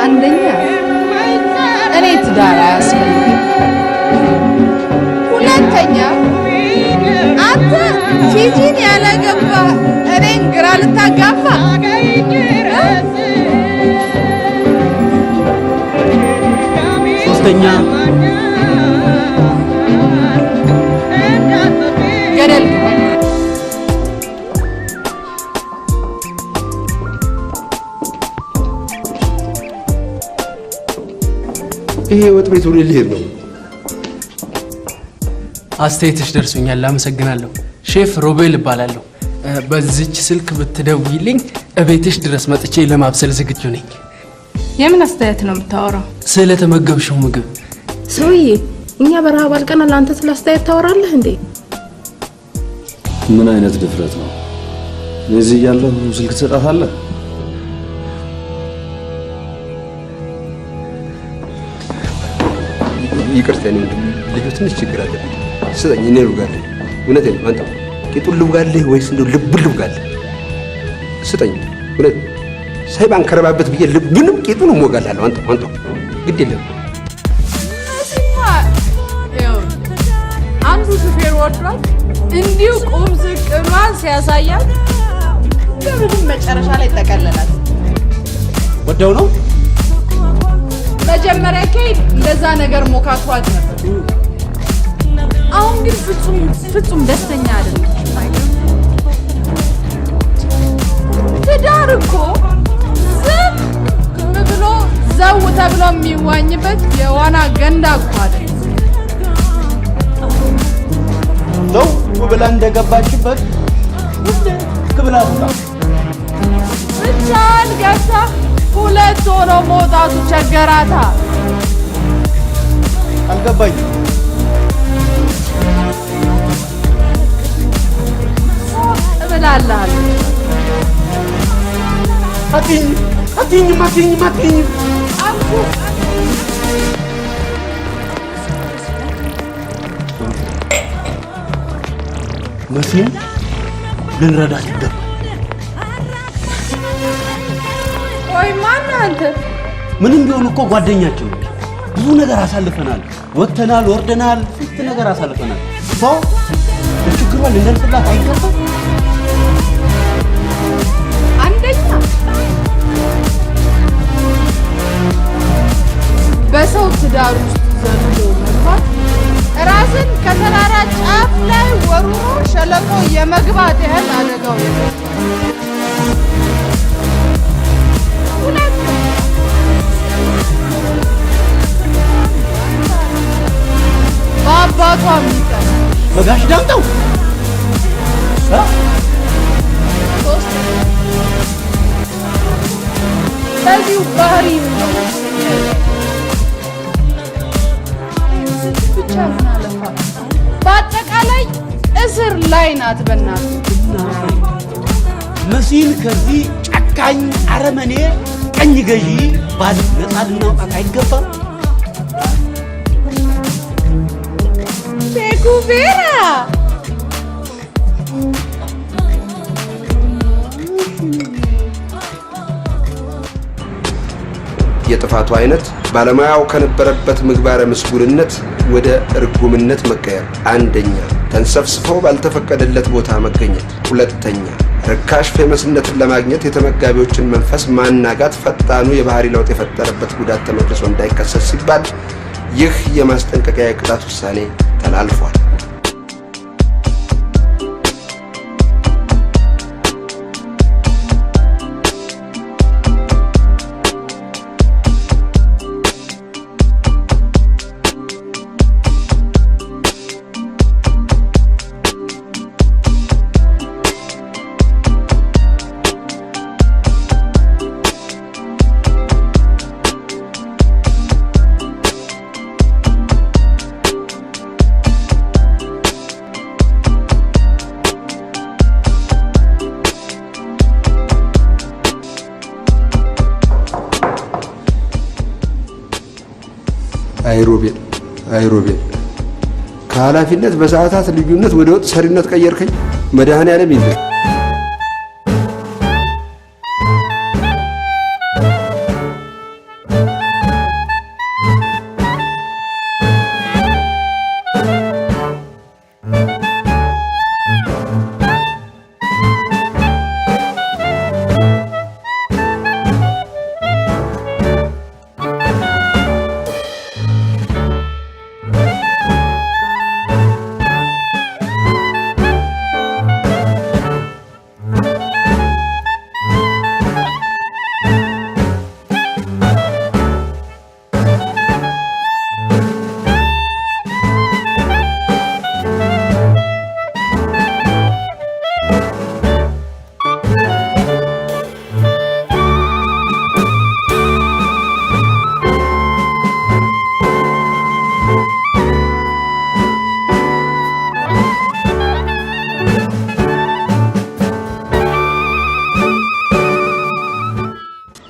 [SPEAKER 10] አንደኛ እኔ ትዳር አያስፈልግም። ሁለተኛ አንተ ቲጂን ያላገባ እኔን ግራ ልታጋባ።
[SPEAKER 6] ሶስተኛ
[SPEAKER 10] ገደል
[SPEAKER 5] ይሄ ወጥ ቤት ሁሉ ልሄድ ነው።
[SPEAKER 3] አስተያየትሽ ደርሶኛል፣ አመሰግናለሁ። ሼፍ ሮቤል እባላለሁ። በዚች ስልክ ብትደውይልኝ እቤትሽ ድረስ መጥቼ ለማብሰል ዝግጁ ነኝ።
[SPEAKER 10] የምን አስተያየት ነው የምታወራው?
[SPEAKER 3] ስለተመገብሽው ምግብ።
[SPEAKER 10] ሰውዬ እኛ በረሃብ አልቀናል፣ አንተ ስለ አስተያየት ታወራለህ እንዴ?
[SPEAKER 15] ምን አይነት ድፍረት ነው? እዚህ ያለው ስልክ ትሰጣታለህ?
[SPEAKER 5] ይቅርታ ነው ልጅ ትንሽ ችግር አለ። ስጠኝ፣ እኔ ልውጋለህ። እውነቴን ነው። አንተ ቂጡን ልውጋለህ ወይስ እንደው ልቡን ልውጋለህ? ስጠኝ። እውነት ሳይባን ከረባበት ብዬ ልቡንም ቂጡንም እወጋለሁ። አንተ ግድ የለም።
[SPEAKER 10] አንዱ ሹፌር ወርዷል፣ እንዲሁ ቁም ስቅሏን ሲያሳያት ከምንም መጨረሻ ላይ ጠቀለላት።
[SPEAKER 6] ወደው ነው
[SPEAKER 10] መጀመሪያ ከሄድ እንደዛ ነገር ሞካቷት ነበር። አሁን ግን ፍጹም ደስተኛ አይደለም። ትዳር እኮ ዝም ብሎ ዘው ተብሎ የሚዋኝበት የዋና ገንዳ እኮ አይደለም።
[SPEAKER 6] ዘው ብላ እንደገባችበት ክብላ
[SPEAKER 10] ብቻህን ገብታ ሁለት ሆኖ መውጣቱ ቸገራታ።
[SPEAKER 13] አልገባኝም።
[SPEAKER 10] እብላለሁ።
[SPEAKER 13] አትይኝም መሲን ልንረዳት ይገባል።
[SPEAKER 10] ቆይ ማነህ አንተ?
[SPEAKER 6] ምንም ቢሆን እኮ ጓደኛችን ነው። ብዙ ነገር አሳልፈናል። ወጥተናል፣ ወርደናል፣ ስንት ነገር አሳልፈናል። ሰው ለችግሯ ልንደርስላት አይገባም?
[SPEAKER 10] አንደኛ በሰው ትዳር ውስጥ ዘሎ መግባት ራስን ከተራራ ጫፍ ላይ ወርውሮ ሸለቆ የመግባት ያህል አደጋው የገባል። በአባቷ ሚጠራ
[SPEAKER 6] በጋሽ ዳምጠው
[SPEAKER 10] በዚሁ ባህሪ ነው። ብቻ ምን አለፋ በአጠቃላይ እስር ላይ ናት። በእናትህ
[SPEAKER 6] መሲን ከዚህ ጨካኝ አረመኔ ቀኝ ገዢ ባል ነፃ ልናውጣት አይገባም?
[SPEAKER 10] ሴኩቬራ
[SPEAKER 5] የጥፋቱ አይነት ባለሙያው ከነበረበት ምግባረ ምስጉንነት ወደ እርጉምነት መቀየር። አንደኛ፣ ተንሰፍስፎ ባልተፈቀደለት ቦታ መገኘት። ሁለተኛ፣ ርካሽ ፌመስነትን ለማግኘት የተመጋቢዎችን መንፈስ ማናጋት ፈጣኑ የባህሪ ለውጥ የፈጠረበት ጉዳት ተመልሶ እንዳይከሰት ሲባል ይህ የማስጠንቀቂያ የቅጣት ውሳኔ ተላልፏል። አይሮቤል ከኃላፊነት በሰዓታት ልዩነት ወደ ወጥ ሰሪነት ቀየርከኝ። መድኃኔዓለም ይዘ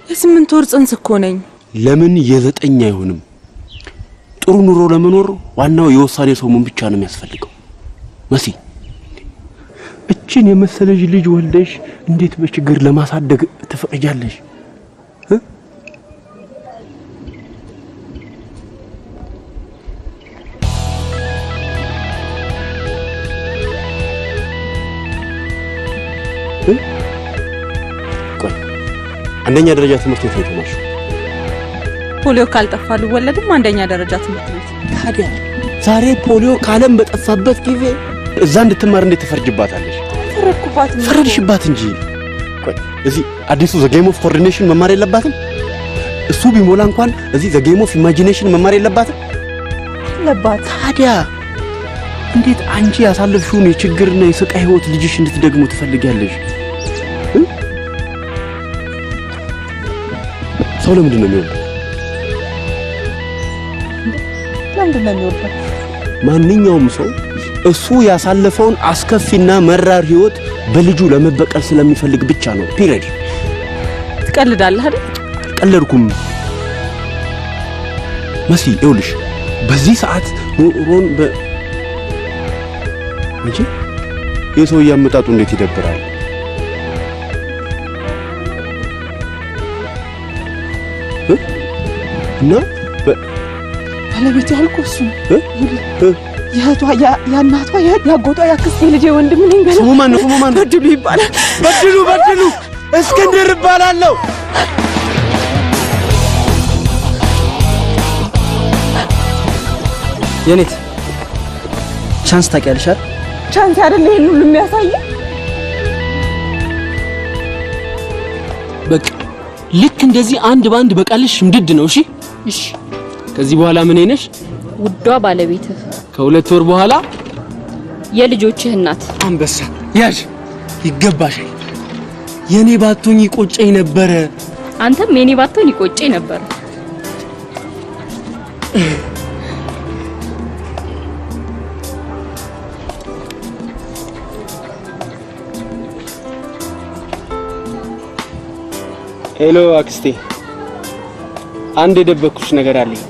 [SPEAKER 12] የ8 ወር ጽንስ እኮ ነኝ።
[SPEAKER 6] ለምን የ9 አይሆንም? ጥሩ ኑሮ ለመኖር ዋናው የውሳኔ ሰው ምን ብቻ ነው የሚያስፈልገው? መሲ እችን የመሰለሽ ልጅ ወልደሽ እንዴት በችግር ለማሳደግ ትፈቅጃለሽ? አንደኛ ደረጃ ትምህርት ቤት ነው የተማርሽው?
[SPEAKER 12] ፖሊዮ ካልጠፋ ልወለድም አንደኛ ደረጃ ትምህርት ቤት።
[SPEAKER 6] ታዲያ ዛሬ ፖሊዮ ካለም በጠፋበት ጊዜ እዛ እንድትማር እንዴት ትፈርጅባታለሽ? ፈረድሽባት እንጂ። ቆይ እዚህ አዲሱ ዘ ጌም ኦፍ ኮኦርዲኔሽን መማር የለባትም? እሱ ቢሞላ እንኳን እዚህ ዘ ጌም ኦፍ ኢማጂኔሽን መማር የለባትም?
[SPEAKER 12] ለባት።
[SPEAKER 6] ታዲያ እንዴት አንቺ ያሳለፍሽውን የችግርና የስቃይ ህይወት ልጅሽ እንድትደግሙ ትፈልጊያለሽ?
[SPEAKER 2] ሰው ለምንድን ነው የሚወደው?
[SPEAKER 12] ለምንድን ነው የሚወደው?
[SPEAKER 2] ማንኛውም ሰው እሱ ያሳለፈውን አስከፊና መራር ህይወት በልጁ ለመበቀል ስለሚፈልግ ብቻ ነው። ፒሪድ።
[SPEAKER 12] ትቀልዳለህ አይደል?
[SPEAKER 2] አልቀለድኩም መሲ። ይኸውልሽ በዚህ ሰዓት ኑሮን እንጂ የሰው ያመጣጡ እንዴት ይደብራል። እና
[SPEAKER 12] ባለቤት ያልኩ እሱ የእህቷ የእናቷ ያጎቷ ያክስቴ ልጅ ወንድም ነኝ።
[SPEAKER 2] ስሙ ማን ነው?
[SPEAKER 12] በድሉ ይባላል።
[SPEAKER 2] በድሉ እስክንድር እባላለሁ።
[SPEAKER 15] የኔት ቻንስ ታውቂያለሽ አይደል?
[SPEAKER 12] ቻንስ አይደል ይሄን ሁሉ የሚያሳይ?
[SPEAKER 3] በቃ ልክ እንደዚህ አንድ ባንድ በቃልሽ ምድድ ነው። እሺ ከዚህ በኋላ ምን ነሽ?
[SPEAKER 7] ውዷ ባለቤትህ።
[SPEAKER 3] ከሁለት ወር በኋላ
[SPEAKER 7] የልጆችህ እናት።
[SPEAKER 3] አንበሳ ያዥ፣ ይገባሻል። የኔ ባቶኝ ይቆጨኝ ነበረ።
[SPEAKER 7] አንተም የኔ ባቶኝ ይቆጨኝ ነበረ።
[SPEAKER 3] ሄሎ አክስቴ፣ አንድ የደበኩሽ ነገር አለኝ።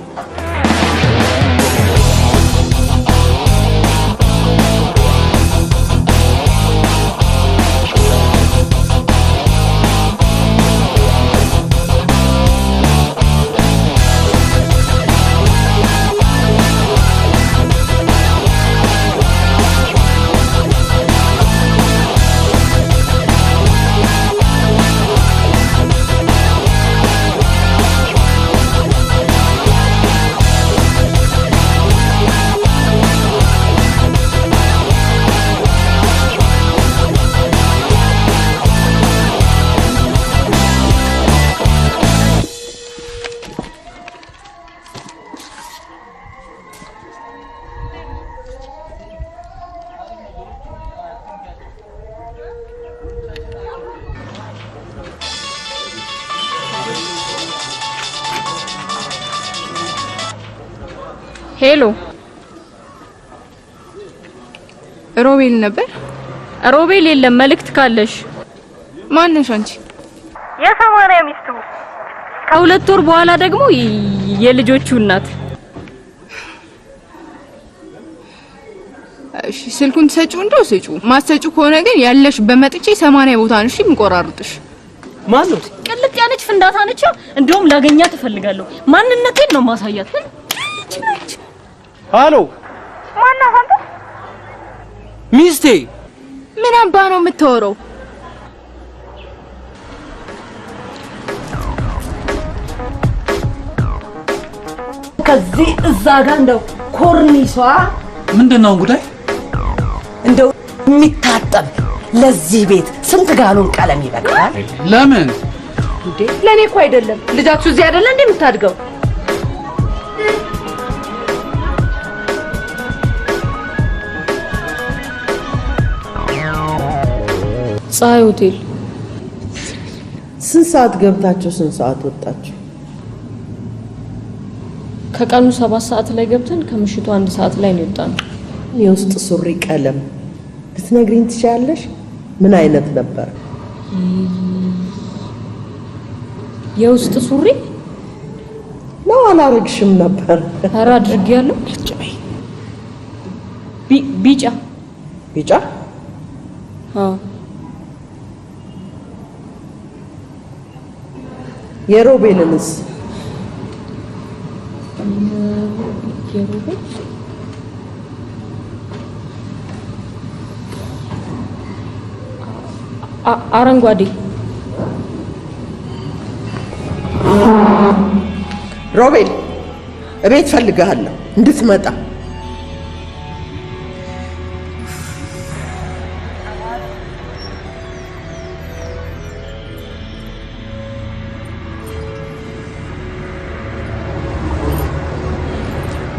[SPEAKER 7] ሄሎ
[SPEAKER 16] ሮቤል ነበር?
[SPEAKER 7] ሮቤል የለም። መልእክት ካለሽ?
[SPEAKER 16] ማነሽ አንቺ?
[SPEAKER 7] የሰማንያ ሚስቱ ከሁለት ወር በኋላ ደግሞ የልጆቹ እናት።
[SPEAKER 16] እሺ ስልኩን ትሰጪው እንደው ስጪው። ማትሰጪው ከሆነ ግን ያለሽ በመጥቼ 80 ቦታ ነሽ የምቆራርጥሽ።
[SPEAKER 3] ማን ነው?
[SPEAKER 7] ቅልጥ ያለች ፍንዳታ ነች። እንደውም ላገኛት እፈልጋለሁ። ማንነቴን ነው ማሳያት።
[SPEAKER 3] ሃሎ
[SPEAKER 16] ማነው አንተ?
[SPEAKER 3] ሚስቴ።
[SPEAKER 16] ምን አባ ነው የምታወራው?
[SPEAKER 9] ከዚህ እዛ ጋር እንደው ኮርኒሷ
[SPEAKER 13] ምንድነው ጉዳይ?
[SPEAKER 9] እንደው የሚታጠብ ለዚህ ቤት ስንት ጋሎን ቀለም ይበቃል?
[SPEAKER 13] ለምን
[SPEAKER 9] እንዴ? ለኔ እኮ አይደለም። ልጃችሁ እዚህ አይደለ እንዴ የምታድገው?
[SPEAKER 4] ፀሐይ ሆቴል።
[SPEAKER 17] ስንት ሰዓት ገብታችሁ ስንት ሰዓት ወጣችሁ?
[SPEAKER 4] ከቀኑ 7 ሰዓት ላይ ገብተን ከምሽቱ 1 ሰዓት ላይ ነው የወጣነው።
[SPEAKER 17] የውስጥ ሱሪ ቀለም ልትነግሪኝ ትችያለሽ? ምን አይነት ነበር?
[SPEAKER 4] የውስጥ ሱሪ
[SPEAKER 17] ነው አላረግሽም ነበር?
[SPEAKER 4] ኧረ አድርጌያለሁ። ቢጫ
[SPEAKER 17] ቢጫ?
[SPEAKER 4] አዎ።
[SPEAKER 17] የሮቤልንስ?
[SPEAKER 4] የሮቤል አረንጓዴ።
[SPEAKER 17] ሮቤል እቤት ፈልግሃለሁ እንድትመጣ።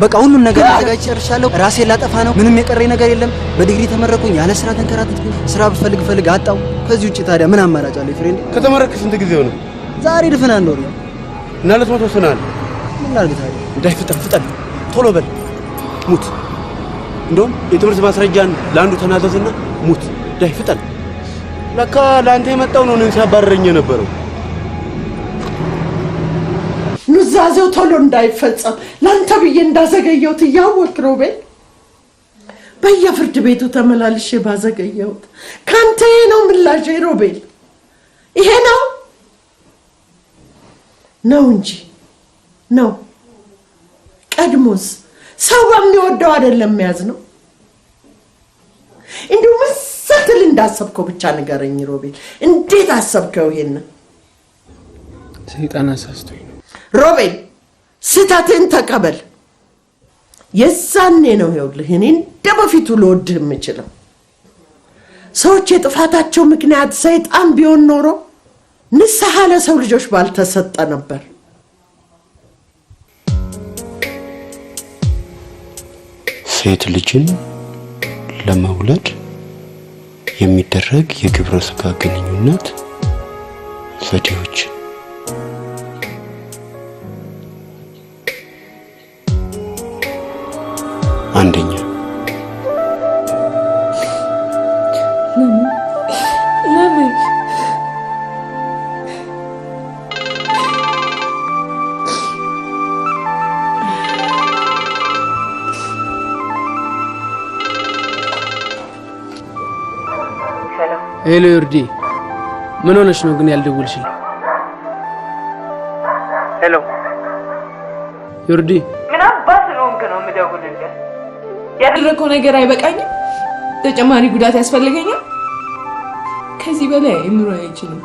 [SPEAKER 15] በቃ ሁሉም ነገር አዘጋጅ ጨርሻለሁ። ራሴን ላጠፋ ነው። ምንም የቀረኝ ነገር የለም። በዲግሪ ተመረኩኝ። ያለ ስራ ተንከራተትኩኝ። ስራ ብፈልግ አጣው። ከዚህ ውጪ ታዲያ ምን አማራጭ አለ? ፍሬንድ
[SPEAKER 2] ከተመረክ ስንት ጊዜው ነው?
[SPEAKER 15] ዛሬ ድፍን አንድ ወር።
[SPEAKER 2] እና ልትሞት ወስነሃል።
[SPEAKER 15] ምን ላድርግ ታዲያ?
[SPEAKER 2] እንዳይፈጠን ፍጠን፣ ቶሎ በል ሙት። እንደውም የትምህርት ማስረጃን ለአንዱ ተናዘዝና ሙት። እንዳይፈጠን። ለካ ለአንተ የመጣው ነው እኔን ሲያባረረኝ የነበረው።
[SPEAKER 17] ኑዛዜው ቶሎ እንዳይፈጸም ለአንተ ብዬ እንዳዘገየሁት እያወቅህ ሮቤል፣ በየፍርድ ቤቱ ተመላልሼ ባዘገየሁት ካንተ ነው ምላሼ ሮቤል። ይሄ ነው እንጂ ነው። ቀድሞስ ሰው በሚወደው አይደለም የሚያዝ ነው። እንዲሁ መሰትል እንዳሰብከው ብቻ ንገረኝ ሮቤል፣ እንዴት አሰብከው? ይሄን
[SPEAKER 3] ሰይጣን አሳስቶኝ ነው
[SPEAKER 17] ሮቤል። ስህተትን ተቀበል። የዛኔ ነው ይኸውልህ እኔ እንደበፊቱ ልወድህ የምችለው። ሰዎች የጥፋታቸው ምክንያት ሰይጣን ቢሆን ኖሮ ንስሐ ለሰው ልጆች ባልተሰጠ ነበር።
[SPEAKER 2] ሴት ልጅን ለመውለድ የሚደረግ የግብረ ሥጋ ግንኙነት ዘዴዎች። አንደኛ፣
[SPEAKER 4] ለምን
[SPEAKER 3] ሄሎ ዮርዲ፣ ምን ሆነሽ ነው ግን ያልደወልሽልኝ?
[SPEAKER 18] ሄሎ
[SPEAKER 3] ዮርዲ፣
[SPEAKER 18] ምን አባት ነው ግን ነው የምደውልልህ?
[SPEAKER 16] ያደረከው ነገር አይበቃኝም? ተጨማሪ ጉዳት ያስፈልገኛል? ከዚህ በላይ አይምሮ አይችልም።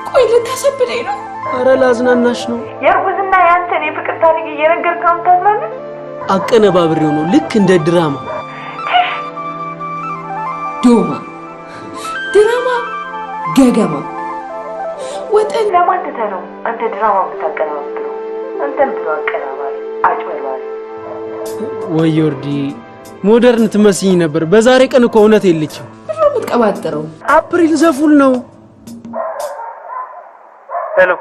[SPEAKER 16] ቆይ ልታሰብለኝ ነው?
[SPEAKER 3] አረ ላዝናናሽ ነው።
[SPEAKER 18] የእርጉዝና ያንተን የፍቅር ታሪክ እየነገርከው ታዝናለህ?
[SPEAKER 3] አቀነባብሬው ነው ልክ እንደ ድራማ።
[SPEAKER 16] ድራማ ገገማ
[SPEAKER 18] ወጠን ለማን ትተህ ነው አንተ ድራማ የምታቀናብረው? አንተን ብሎ አቀናባሪ አጭበርባሪ።
[SPEAKER 3] ወይ ዮርዲ፣ ሞደርን ትመስኝ ነበር። በዛሬ ቀን እኮ እውነት የለችም።
[SPEAKER 16] ምንድን ነው የምትቀባጥረው?
[SPEAKER 3] አፕሪል ዘፉል ነው።
[SPEAKER 18] ሄሎ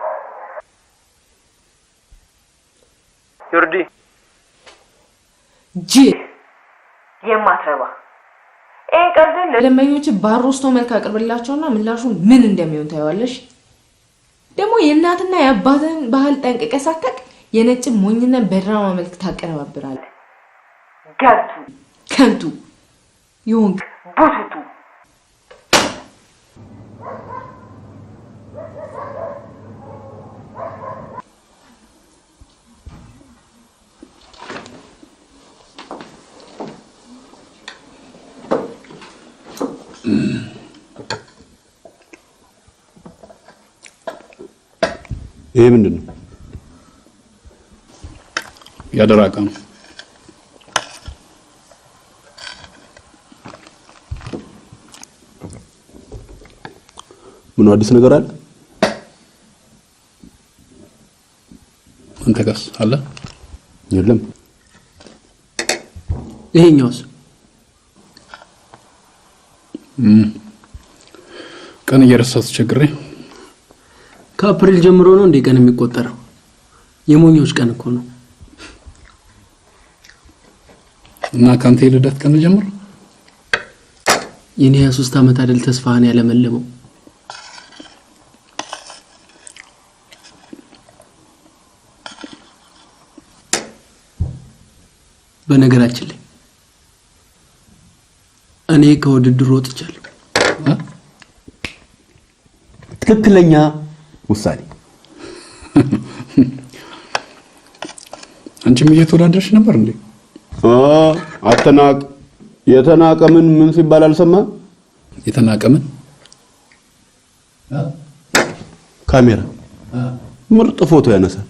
[SPEAKER 18] ዮርዲ፣ የማትረባ ቀልድን
[SPEAKER 16] ለደንበኞች ባሮስቶ መልክ አቅርብላቸውና ምላሹ ምን እንደሚሆን ታየዋለሽ። ደግሞ የእናትና የአባትን ባህል ጠንቅቀህ ሳታውቅ የነጭ ሞኝነት በድራማ መልክ ታቀነባብራለህ። ከንቱ ይሁንክ
[SPEAKER 18] ቡቱቱ።
[SPEAKER 2] ይሄ ምንድን ነው?
[SPEAKER 1] ያደራ ዕቃ ነው።
[SPEAKER 2] ምን አዲስ ነገር አለ?
[SPEAKER 1] አንተ ጋርስ አለ?
[SPEAKER 2] የለም።
[SPEAKER 3] ይሄኛውስ?
[SPEAKER 1] ቀን እየረሳሁ ተቸግሬ።
[SPEAKER 3] ከአፕሪል ጀምሮ ነው እንደ ቀን የሚቆጠረው? የሞኞች ቀን እኮ ነው።
[SPEAKER 1] እና ካንተ የልደት ቀን ጀምሮ
[SPEAKER 3] የኔ 23 ዓመት አይደል ተስፋህን ያለመለመው? በነገራችን ላይ እኔ ከውድድሩ ወጥቻለሁ።
[SPEAKER 2] ትክክለኛ ውሳኔ።
[SPEAKER 1] አንቺም እየተወዳደርሽ ነበር እንዴ?
[SPEAKER 2] አተናቅ የተናቀ ምን ሲባል አልሰማህ?
[SPEAKER 1] የተናቀ ምን?
[SPEAKER 2] ካሜራ ምርጥ ፎቶ ያነሳል።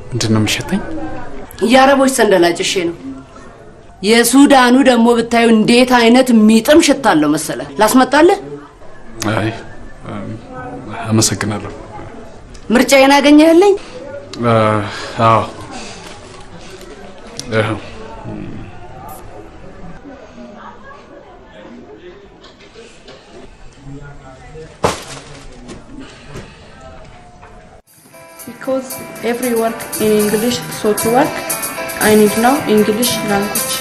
[SPEAKER 1] ምንድነው የሚሸተኝ?
[SPEAKER 9] የአረቦች ሰንደላጭሼ ነው። የሱዳኑ ደግሞ ብታዩ እንዴት አይነት የሚጥም ሽታ አለው መሰለ። ላስመጣልህ?
[SPEAKER 1] አይ አመሰግናለሁ።
[SPEAKER 9] ምርጫዬን አገኘህልኝ?
[SPEAKER 1] አዎ
[SPEAKER 19] Because every work in English, so to work, I need now English language.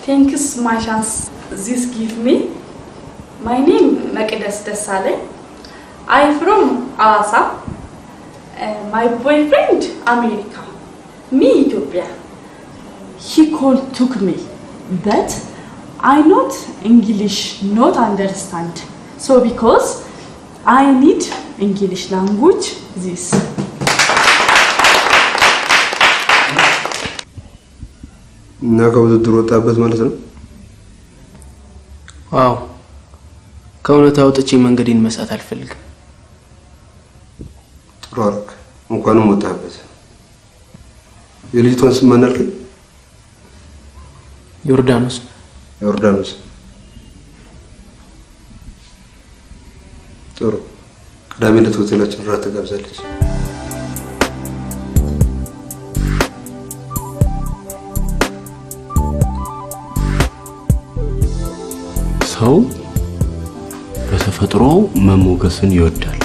[SPEAKER 19] Thanks my chance this give me. My name Makedas Desale. I from Asa. My boyfriend America. Me Ethiopia. He called took me, but I not English, not understand. So because I need English language, this.
[SPEAKER 5] እና ከውድድሩ ወጣበት ማለት ነው?
[SPEAKER 3] አዎ ከእውነት አውጥቼ መንገዴን መሳት አልፈልግም።
[SPEAKER 5] ጥሩ አደረክ። እንኳንም ወጣበት። የልጅቷን ስም ማን አልከኝ?
[SPEAKER 3] ዮርዳኖስ።
[SPEAKER 5] ዮርዳኖስ። ጥሩ። ቅዳሜ ዕለት ሆቴላችን ራት ተጋብዛለች።
[SPEAKER 2] ሰው በተፈጥሮ መሞገስን ይወዳል።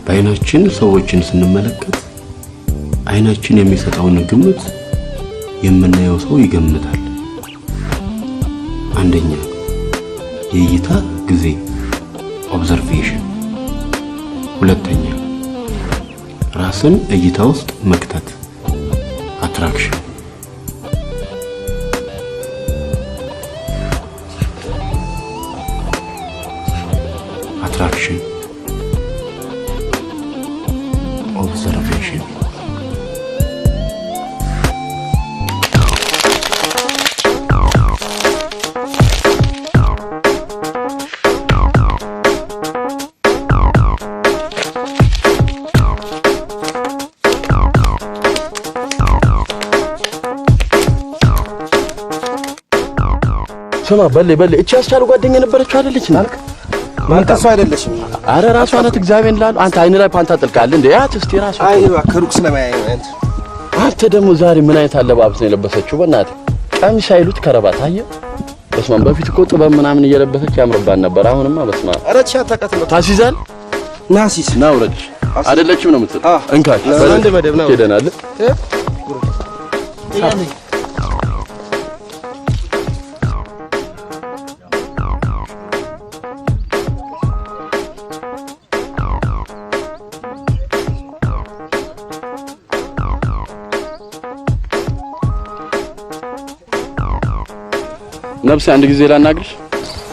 [SPEAKER 2] በአይናችን ሰዎችን ስንመለከት አይናችን የሚሰጠውን ግምት የምናየው ሰው ይገምታል። አንደኛ የእይታ ጊዜ ኦብዘርቬሽን፣ ሁለተኛ ራስን እይታ ውስጥ መክተት አትራክሽን። attraction, observation. ስማ በል እቺ ያስቻሉ ጓደኛ ነበረችው አይደለች?
[SPEAKER 15] ማን ተሷ አይደለችም?
[SPEAKER 2] አረ ራሷ ናት። እግዚአብሔር ላል አንተ አይን ላይ ፓንታ ጥልቃል እንዴ? ያት እስቲ ራሷ
[SPEAKER 15] አይ ከሩቅ ስለማያይ አንተ
[SPEAKER 2] አንተ ደግሞ ዛሬ ምን አይነት አለባበስ ነው የለበሰችው? በእናትህ ቀሚስ አይሉት ከረባት አየህ? በስመ አብ በፊት እኮ ጥበብ ምናምን እየለበሰች ያምርባን ነበር። አሁንማ በስመ አብ
[SPEAKER 15] አረቻ ታቀጥሎ
[SPEAKER 2] ታሲዛል
[SPEAKER 15] ናሲስ
[SPEAKER 2] ናውረድ አይደለችም ነው የምትል እንካች
[SPEAKER 15] አንድ መደብ ነው
[SPEAKER 2] ሄደናል። ነፍሴ አንድ ጊዜ ላናግርሽ።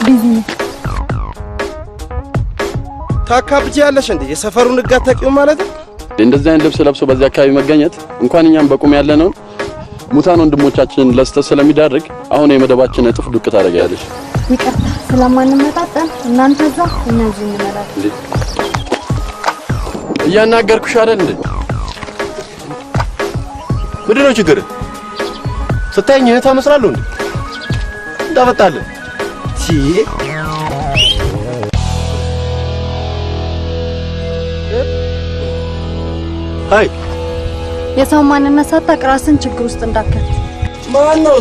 [SPEAKER 19] ቢዚ
[SPEAKER 15] ታካብጃለሽ እንዴ? የሰፈሩን ሕግ አታውቂውም ማለት ነው?
[SPEAKER 2] እንደዚህ አይነት ልብስ ለብሶ በዚህ አካባቢ መገኘት እንኳን እኛም በቁም ያለነው ሙታን ወንድሞቻችንን ለስተት ስለሚዳርግ አሁን የመደባችን እጥፍ ዱቅ ታደርጊያለሽ።
[SPEAKER 19] ይቅርታ ስለማንመጣጠን እናንተ እዛ እነዚህ እንመጣለን።
[SPEAKER 2] እያናገርኩሽ አይደል እንዴ?
[SPEAKER 15] ምንድን ነው ችግር? ስታየኝ እህት አመስላለሁ እንዴ? እንዳመጣለን
[SPEAKER 2] አይ
[SPEAKER 19] የሰው ማንነት ሳታውቅ ራስን ችግር ውስጥ እንዳከት።
[SPEAKER 15] ማን ነው?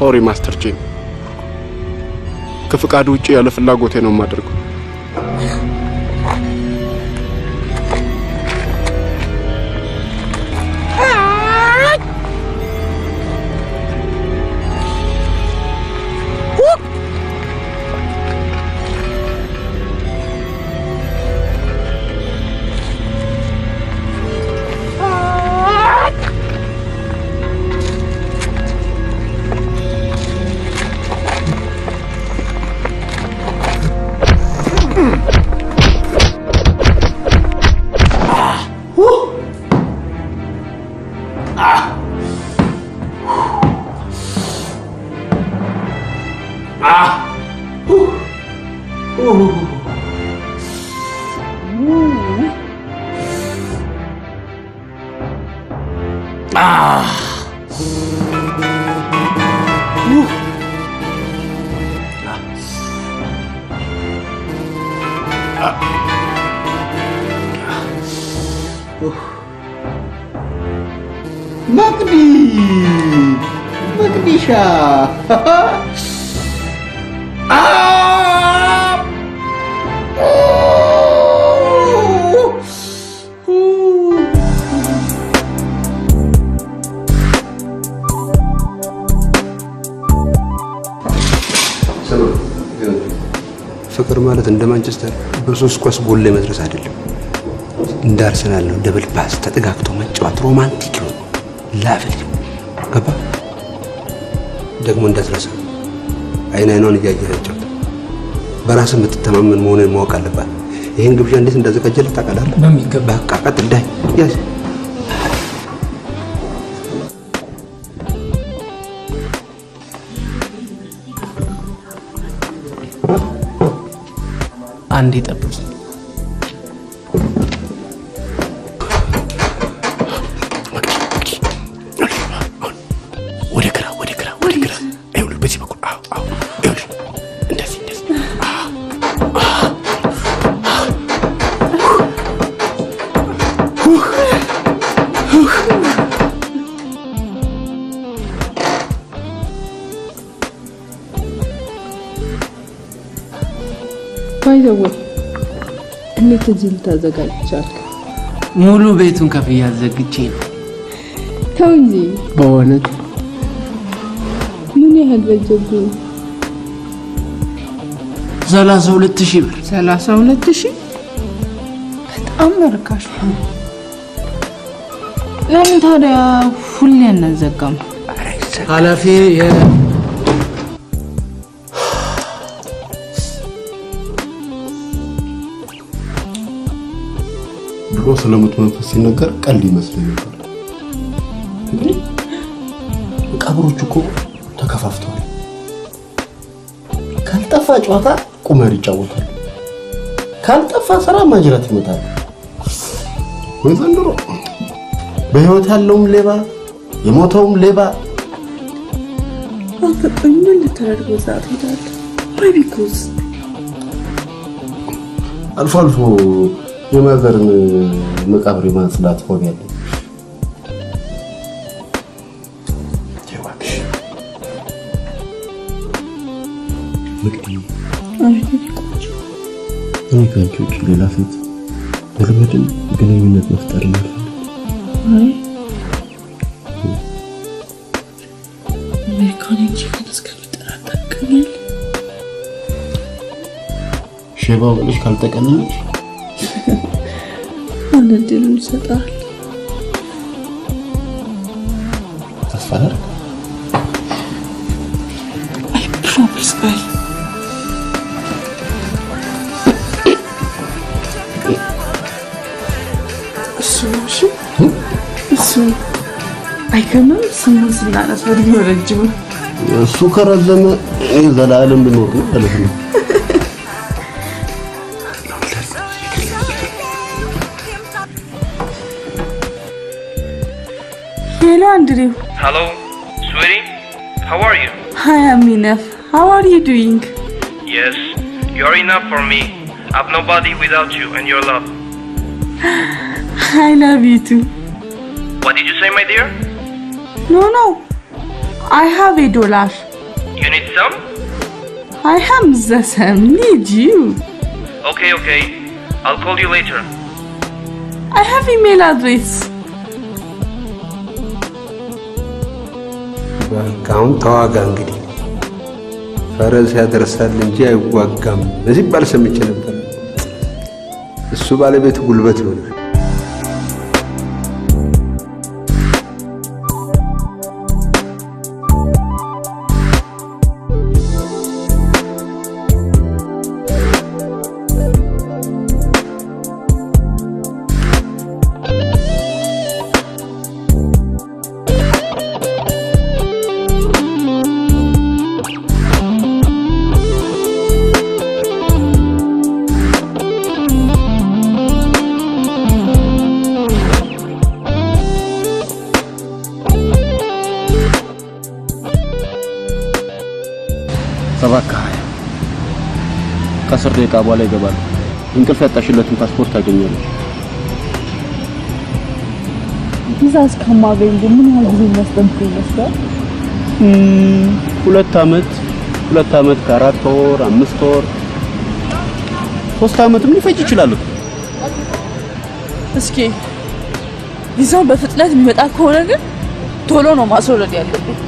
[SPEAKER 1] ሶሪ ማስተር ጄን፣ ከፍቃድ ውጪ ያለ ፍላጎቴ ነው የማደርገው።
[SPEAKER 2] Magdisha.
[SPEAKER 5] ፍቅር ማለት እንደ ማንቸስተር በሶስት ኳስ ጎል ላይ መድረስ አይደለም። እንደ አርሰናል ነው ደብል ፓስ ተጠጋግቶ መጫወት ሮማንቲክ ነው። ላቭሊ ገባ ደግሞ እንዳትረሳ አይኗን እያየኸው በራስ የምትተማመን መሆኑን ማወቅ አለባት። ይሄን ግብዣ እንዴት እንዳዘጋጀልህ ታውቃለህ?
[SPEAKER 3] በሚገባ
[SPEAKER 5] ቃቃት እንዳይ ያዝ
[SPEAKER 3] አንዴ ጠብቅ።
[SPEAKER 10] ባይዘው እንዴት እዚህ ልታዘጋጅ ቻልክ?
[SPEAKER 3] ሙሉ ቤቱን ከፍያ ዘግቼ ነው።
[SPEAKER 10] ተው እንጂ
[SPEAKER 3] በእውነት
[SPEAKER 10] ምን ያህል በጀብኝ?
[SPEAKER 3] 32,000 ብር።
[SPEAKER 10] 32,000 በጣም ርካሽ ነው። ለምን ታዲያ ሁሌ አናዘጋም?
[SPEAKER 3] ኃላፊ
[SPEAKER 5] ድሮ ስለሞት መንፈስ ሲነገር ቀልድ ይመስለኝ ነበር። ቀብሮቹ እኮ ተከፋፍተዋል። ካልጠፋ ጨዋታ ቁማር ይጫወታሉ፣ ካልጠፋ ስራ ማጅራት ይመታሉ። ወይ ዘንድሮ በህይወት ያለውም ሌባ የሞተውም ሌባ።
[SPEAKER 10] አፈጠኝ ልታደርግ በሰዓት ሄዳለ። ቢኮዝ
[SPEAKER 5] አልፎ አልፎ የማዘርን መቃብር ማጽዳት ሆነ ያለ እኔ ከአንቺ ውጭ ሌላ ሴት በልምድም ግንኙነት መፍጠር ይመርጣል። ሼባው ብለሽ ካልተቀነሽ
[SPEAKER 10] አንድ ድል ይሰጣል።
[SPEAKER 5] ተስፋ አደርግ።
[SPEAKER 10] አይ ፕሮሚስ ጋይ እሱ አይከምም። ስሙን ስናነሳ ወዲህ ረጅም
[SPEAKER 5] እሱ ከረዘመ ዘላለም ብኖር ነው ማለት ነው።
[SPEAKER 10] Hello, Andrew.
[SPEAKER 20] Hello, sweetie. How are you?
[SPEAKER 10] Hi, I'm enough. How are you doing?
[SPEAKER 20] Yes, you're enough for me. I've nobody without you and your love.
[SPEAKER 10] I love you too.
[SPEAKER 20] What did you say, my dear?
[SPEAKER 10] No. I have $1.
[SPEAKER 20] You need some?
[SPEAKER 10] I am the same. Need you.
[SPEAKER 20] Okay. I'll call you later.
[SPEAKER 10] I have email address.
[SPEAKER 5] አሁን ተዋጋ እንግዲህ ፈረስ ያደርሳል እንጂ አይዋጋም ሲባል ሰምቼ ነበር። እሱ ባለቤት ጉልበት ይሆናል።
[SPEAKER 2] 7:20 ከ10 ደቂቃ በኋላ ይገባል። እንቅልፍ ያጣሽለትን ፓስፖርት ታገኛለሽ።
[SPEAKER 10] ቪዛ እስከማገኝ ግን ምን ያህል ጊዜ የሚያስጠብቅ ይመስላል?
[SPEAKER 2] 2 ዓመት ከ4 ወር 5 ወር 3 ዓመትም ሊፈጅ ይችላል።
[SPEAKER 10] እስኪ ቪዛው በፍጥነት የሚመጣ ከሆነ ግን ቶሎ ነው ማስወረድ ያለብኝ።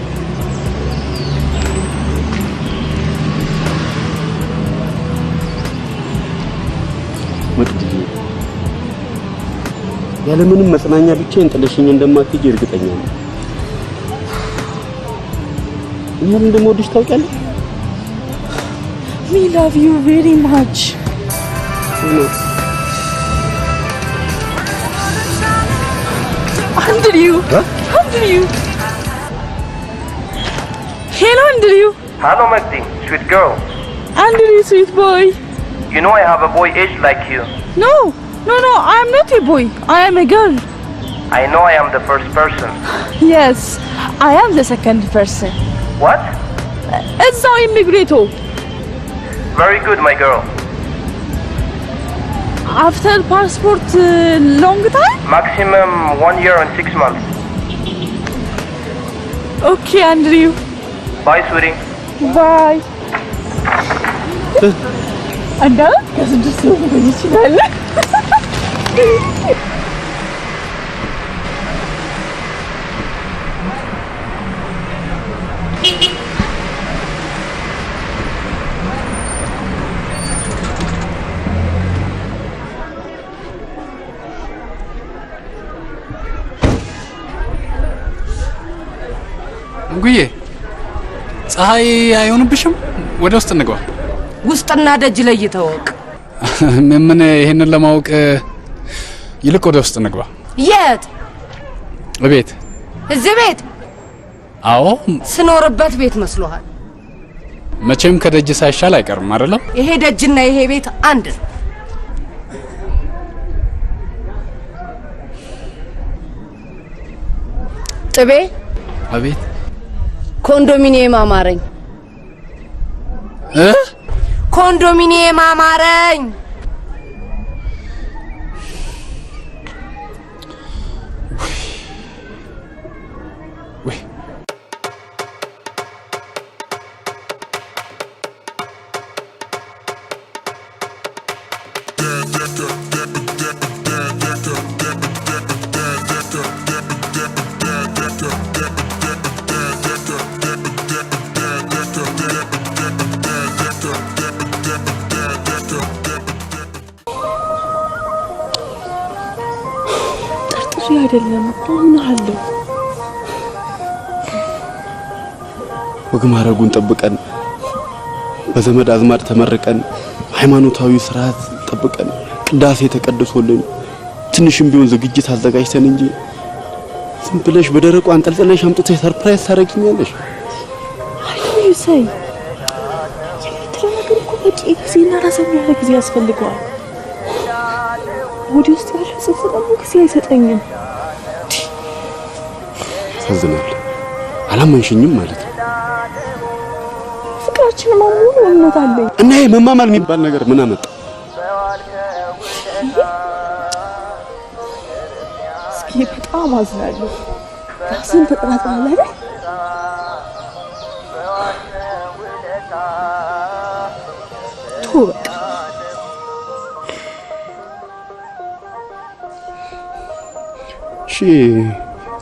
[SPEAKER 2] ያለምንም መጽናኛ ብቻዬን ጥለሽኝ እንደማትሄጂ እርግጠኛ ነኝ። ምን እንደምወድሽ ታውቂያለሽ?
[SPEAKER 10] We love you very much. Andrew. Hello, Andrew.
[SPEAKER 20] Hello, Magdi, sweet girl.
[SPEAKER 10] Andrew, sweet boy.
[SPEAKER 20] You know I have a boy age like you.
[SPEAKER 10] No, I am not a boy. I am a girl.
[SPEAKER 20] I know I am the first person.
[SPEAKER 10] Yes, I am the second person.
[SPEAKER 20] What?
[SPEAKER 10] It's now immigrato.
[SPEAKER 20] Very good, my girl.
[SPEAKER 10] After passport, long time?
[SPEAKER 20] Maximum 1 year and 6 months.
[SPEAKER 10] Okay, Andrew.
[SPEAKER 20] Bye, sweetie.
[SPEAKER 10] Bye. Anda, kasih semua bagi cilah.
[SPEAKER 1] እንጉዬ ፀሐይ አይሆንብሽም? ወደ ውስጥ እንግባ።
[SPEAKER 9] ውስጥና ደጅ ላይ ይተወቅ።
[SPEAKER 1] ምን ይሄንን ለማወቅ ይልቅ ወደ ውስጥ እንግባ።
[SPEAKER 9] የት?
[SPEAKER 1] ቤት።
[SPEAKER 9] እዚህ ቤት?
[SPEAKER 1] አዎ።
[SPEAKER 9] ስኖርበት ቤት መስሎሃል?
[SPEAKER 1] መቼም ከደጅ ሳይሻል አይቀርም አይደለም?
[SPEAKER 9] ይሄ ደጅና ይሄ ቤት አንድ ነው። ጥቤ።
[SPEAKER 1] አቤት።
[SPEAKER 9] ኮንዶሚኒየም አማረኝ። ኮንዶሚኒየም አማረኝ።
[SPEAKER 10] አይደለም ምን አለው?
[SPEAKER 2] ወግ ማረጉን ጠብቀን በዘመድ አዝማድ ተመርቀን ሃይማኖታዊ ስርዓት ጠብቀን ቅዳሴ ተቀድሶልን ትንሽም ቢሆን ዝግጅት አዘጋጅተን እንጂ ዝም ብለሽ በደረቁ አንጠልጥለሽ አምጥተሽ ሰርፕራይዝ ታረጊኛለሽ።
[SPEAKER 10] አይ ሳይ የምትረጋገው እኮ በቂ ጊዜና ራስን ያለ ጊዜ ያስፈልገዋል። ወዲህ ውስጥ ያለው ጽንፍ ደግሞ ጊዜ አይሰጠኝም።
[SPEAKER 2] ያሳዝናል። አላመንሽኝም ማለት ነው።
[SPEAKER 10] ፍቅራችን ማሙሉ እምነት አለኝ
[SPEAKER 2] እና ይሄ መማማል የሚባል ነገር ምን አመጣ?
[SPEAKER 10] እስኪ በጣም አዝናለሁ። ራስን ተጠራጥራለህ አይደል? በቃ
[SPEAKER 2] እሺ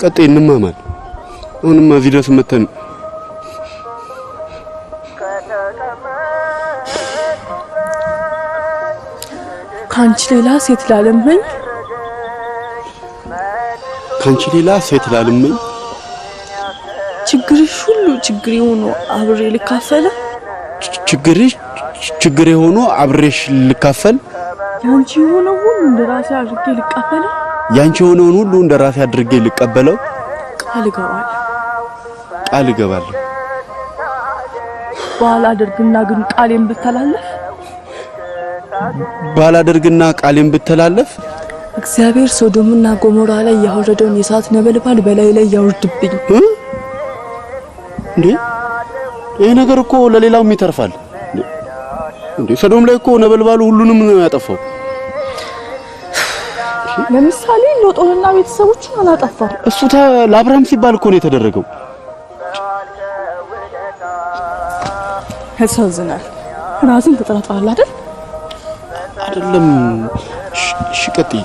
[SPEAKER 2] ቀጥይ እንማማል። አሁንማ እዚህ ድረስ መተን
[SPEAKER 10] ካንቺ ሌላ ሴት ላለምኝ
[SPEAKER 2] ካንቺ ሌላ ሴት ላለምኝ
[SPEAKER 10] ችግርሽ ሁሉ ችግሬ ሆኖ አብሬ ልካፈል
[SPEAKER 2] ችግርሽ ችግሬ ሆኖ አብሬሽ ልካፈል
[SPEAKER 10] ያንቺ የሆነው ሁሉ እንደራሴ አድርጌ ልቀበል
[SPEAKER 2] ያንቺ የሆነውን ሁሉ እንደራሴ አድርጌ ልቀበለው ቃል እገባለሁ።
[SPEAKER 10] ባላደርግና ግን ቃሌን ብተላለፍ እግዚአብሔር ሶዶምና ጎሞራ ላይ ያወረደውን የእሳት ነበልባል በላይ ላይ ያወርድብኝ።
[SPEAKER 2] እንዴ ይሄ ነገር እኮ ለሌላውም ይተርፋል እንዴ። ሰዶም ላይ እኮ ነበልባሉ ሁሉንም ነው ያጠፋው።
[SPEAKER 10] ለምሳሌ ሎጦንና ቤተሰቦቹን አላጠፋም።
[SPEAKER 2] እሱ ለአብርሃም ሲባል እኮ ነው የተደረገው።
[SPEAKER 10] ያሳዝናል። ራስን ተጠራጥራለህ አይደል?
[SPEAKER 2] አይደለም። እሺ ቀጥይ።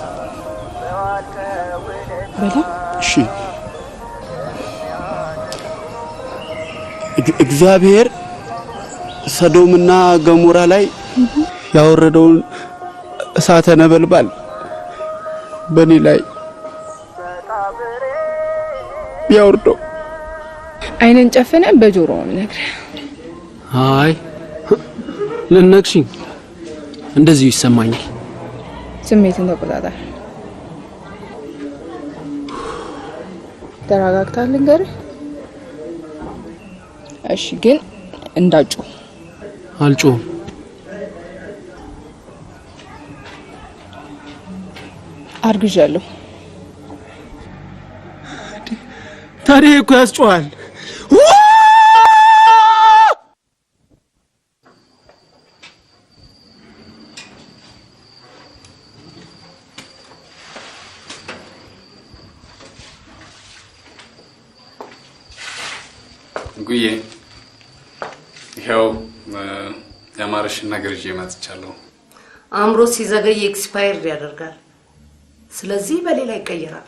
[SPEAKER 10] በላ
[SPEAKER 2] እሺ እግዚአብሔር ሰዶምና ገሞራ ላይ ያወረደውን እሳተ ነበልባል በኔ ላይ ያወርደው።
[SPEAKER 7] አይነን ጨፈነ በጆሮ ነው ነግረህ።
[SPEAKER 3] አይ ለነክሽኝ እንደዚህ ይሰማኛል።
[SPEAKER 7] ስሜትን ተቆጣጣር። ተረጋግተሃል ልንገርህ? እሺ ግን እንዳጮህ
[SPEAKER 3] አልጮህም።
[SPEAKER 7] አርግዣለሁ።
[SPEAKER 2] ታዲያ እኮ ያስጮሃል።
[SPEAKER 1] ጉዬ ይሄው ያማረሽን ነገር ይዤ መጥቻለሁ።
[SPEAKER 9] አምሮ ሲዘገይ ኤክስፓየር ያደርጋል። ስለዚህ በሌላ ይቀየራል።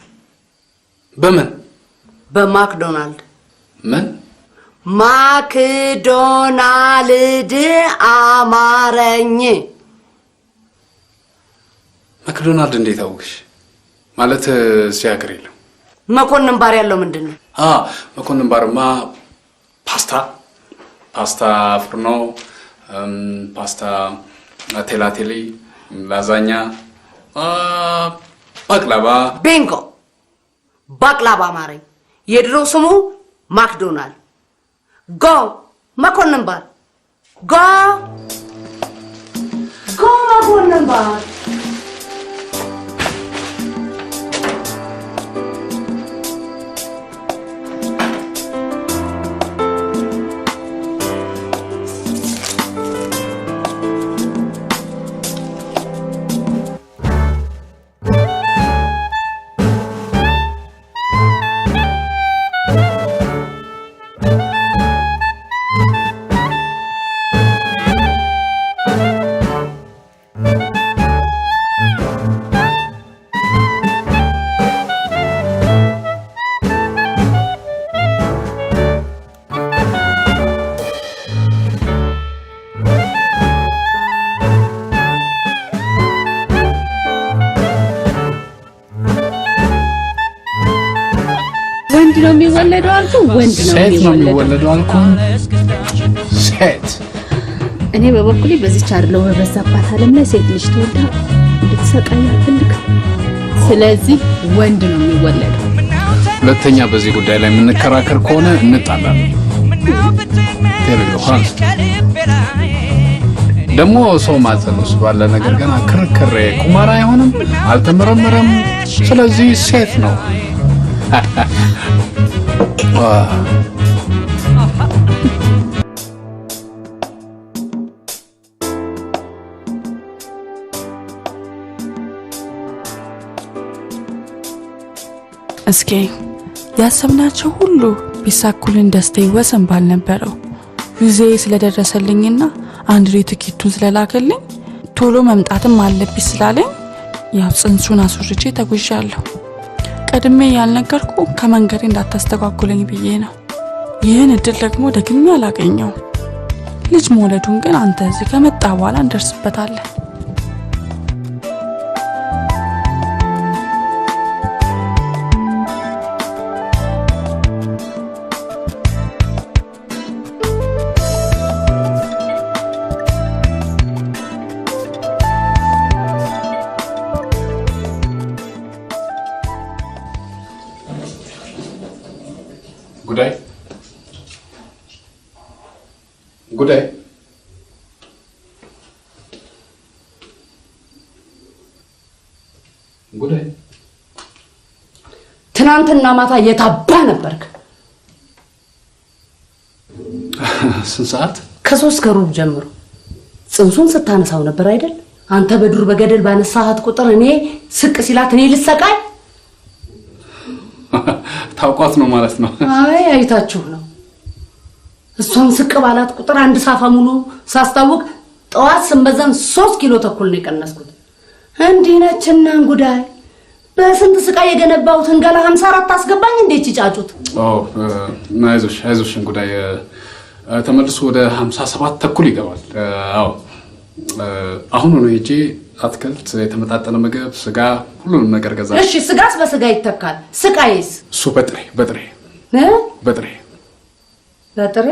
[SPEAKER 1] በምን?
[SPEAKER 9] በማክዶናልድ።
[SPEAKER 1] ምን?
[SPEAKER 9] ማክዶናልድ አማረኝ።
[SPEAKER 1] ማክዶናልድ እንዴት አውቅሽ? ማለት ሲያክር የለም።
[SPEAKER 9] መኮንን ባር ያለው ምንድነው?
[SPEAKER 1] መኮንን ባርማ ፓስታ ፍርኖ፣ ፓስታ ቴላቴሊ፣ ላዛኛ፣ ባቅላባ።
[SPEAKER 9] ቢንጎ! ባቅላባ አማረኝ። የድሮ ስሙ ማክዶናልድ። ጎ መኮንን ባር። ጎ መኮንን ባር።
[SPEAKER 19] ወንድ ነው የሚወለደው አልኩ። ወንድ ነው
[SPEAKER 1] የሚወለደው አልኩ። ሴት
[SPEAKER 19] እኔ በበኩሌ በዚች አይደለው በበዛባት ዓለም ላይ ሴት ልጅ ተወልዳ እንድትሰቃይ አልፈልግም። ስለዚህ ወንድ ነው የሚወለደው።
[SPEAKER 1] ሁለተኛ በዚህ ጉዳይ ላይ የምንከራከር ከሆነ እንጣላለን። ተልልኳል ደግሞ ሰው ማዘን ውስጥ ባለ ነገር ገና ክርክር ቁማር አይሆንም፣ አልተመረመረም። ስለዚህ ሴት ነው።
[SPEAKER 12] እስኪ ያሰብናቸው ሁሉ ቢሳኩልን ደስታዬ ወሰን ባልነበረው ጊዜ ስለደረሰልኝና አንድሬ ትኬቱን ስለላከልኝ ቶሎ መምጣትም አለብኝ ስላለኝ ያው ጽንሱን አስወርጄ ተጉዣለሁ። ቀድሜ ያልነገርኩ ከመንገሬ እንዳታስተጓጉለኝ ብዬ ነው። ይህን እድል ደግሞ ደግሜ አላገኘው። ልጅ መውለዱን ግን አንተ እዚህ ከመጣ በኋላ እንደርስበታለን።
[SPEAKER 1] ጉዳይ
[SPEAKER 9] ትናንትና ማታ የታባ ነበርክ?
[SPEAKER 1] ስንት ሰዓት?
[SPEAKER 9] ከ3 ከሩብ ጀምሮ ጽንሱን ስታነሳው ነበር አይደል? አንተ በዱር በገደል ባነሳሃት ቁጥር እኔ ስቅ ሲላት እኔ ልሰቃይ?
[SPEAKER 1] ታውቋት ነው ማለት ነው?
[SPEAKER 9] አይ አይታችሁ ነው። እሷን ስቅ ባላት ቁጥር አንድ ሳፋ ሙሉ ሳስታውቅ ጠዋት ስንበዛን 3 ኪሎ ተኩል ነው የቀነስኩት። እንዲህ ነችና እንጉዳይ በስንት ስቃይ የገነባሁትን ገላ 54 አስገባኝ እንዴት ይጫጩት?
[SPEAKER 1] አይዞሽ እንጉዳይ ተመልሶ ወደ 57 ተኩል ይገባል። አዎ አሁን ነው ሄጄ አትክልት፣ የተመጣጠነ ምግብ፣ ስጋ ሁሉንም ነገር ገዛ።
[SPEAKER 9] እሺ ስጋስ በስጋ ይተካል። ስቃይስ?
[SPEAKER 1] እሱ በጥሬ በጥሬ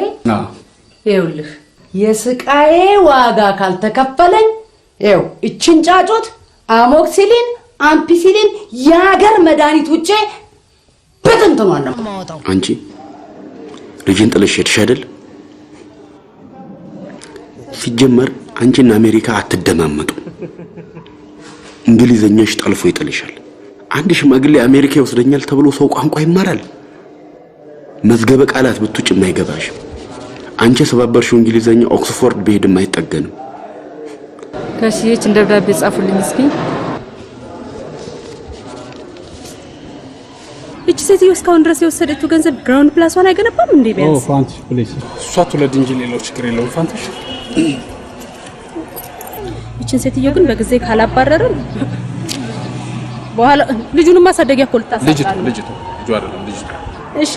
[SPEAKER 9] ይኸውልህ የስቃዬ ዋጋ ካልተከፈለኝ ይኸው እችን ጫጩት አሞክሲሊን አምፒሲሊን የሀገር መድኃኒት ውጪ በትንትኗን ነው የማወጣው።
[SPEAKER 2] አንቺ ልጅን ጥለሽ ሄድሽ አይደል? ሲጀመር አንቺና አሜሪካ አትደማመጡ። እንግሊዘኛሽ ጠልፎ ይጥልሻል። አንድ ሽማግሌ አሜሪካ ይወስደኛል ተብሎ ሰው ቋንቋ ይማራል? መዝገበ ቃላት ብትውጭ የማይገባሽ አንቺ ሰባበርሽው እንግሊዘኛ ኦክስፎርድ በሄድም አይጠገንም።
[SPEAKER 21] ከሺዎች እንደብዳቤ ጻፉልኝ እስኪ። እቺ ሴትዮ እስካሁን ድረስ የወሰደችው ገንዘብ ግራውንድ ፕላስዋን አይገነባም እንዴ? ቢያንስ
[SPEAKER 1] ፋንትሽ ፕሊዝ እሷ ትውለድ እንጂ ሌላው ችግር የለውም። ፋንትሽ
[SPEAKER 21] እቺን ሴትዮ ግን በጊዜ ካላባረረን በኋላ ልጁን ማሳደጊያ እኮ ልታሳጣ
[SPEAKER 1] ልጅቷ አይደለም ልጅቷ።
[SPEAKER 21] እሺ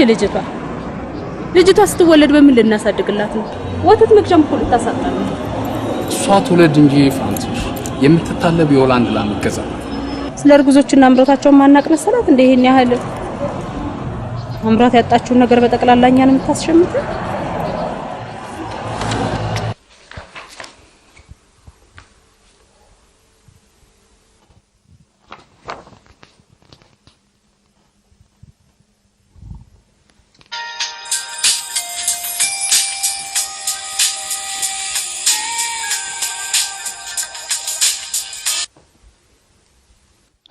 [SPEAKER 21] ልጅቷ ስትወለድ በምን ልናሳድግላት ነው? ወተት መግዣም እኮ ልታሳጣ ነው።
[SPEAKER 1] እሷ ትውለድ እንጂ ፋንትሽ የምትታለብ የሆላንድ ላም ገዛ።
[SPEAKER 21] ስለ እርጉዞችና አምሮታቸው ማናቅ መሰላት እንደ ይሄን ያህል አምራት ያጣችውን ነገር በጠቅላላኛን የምታስሸምተው?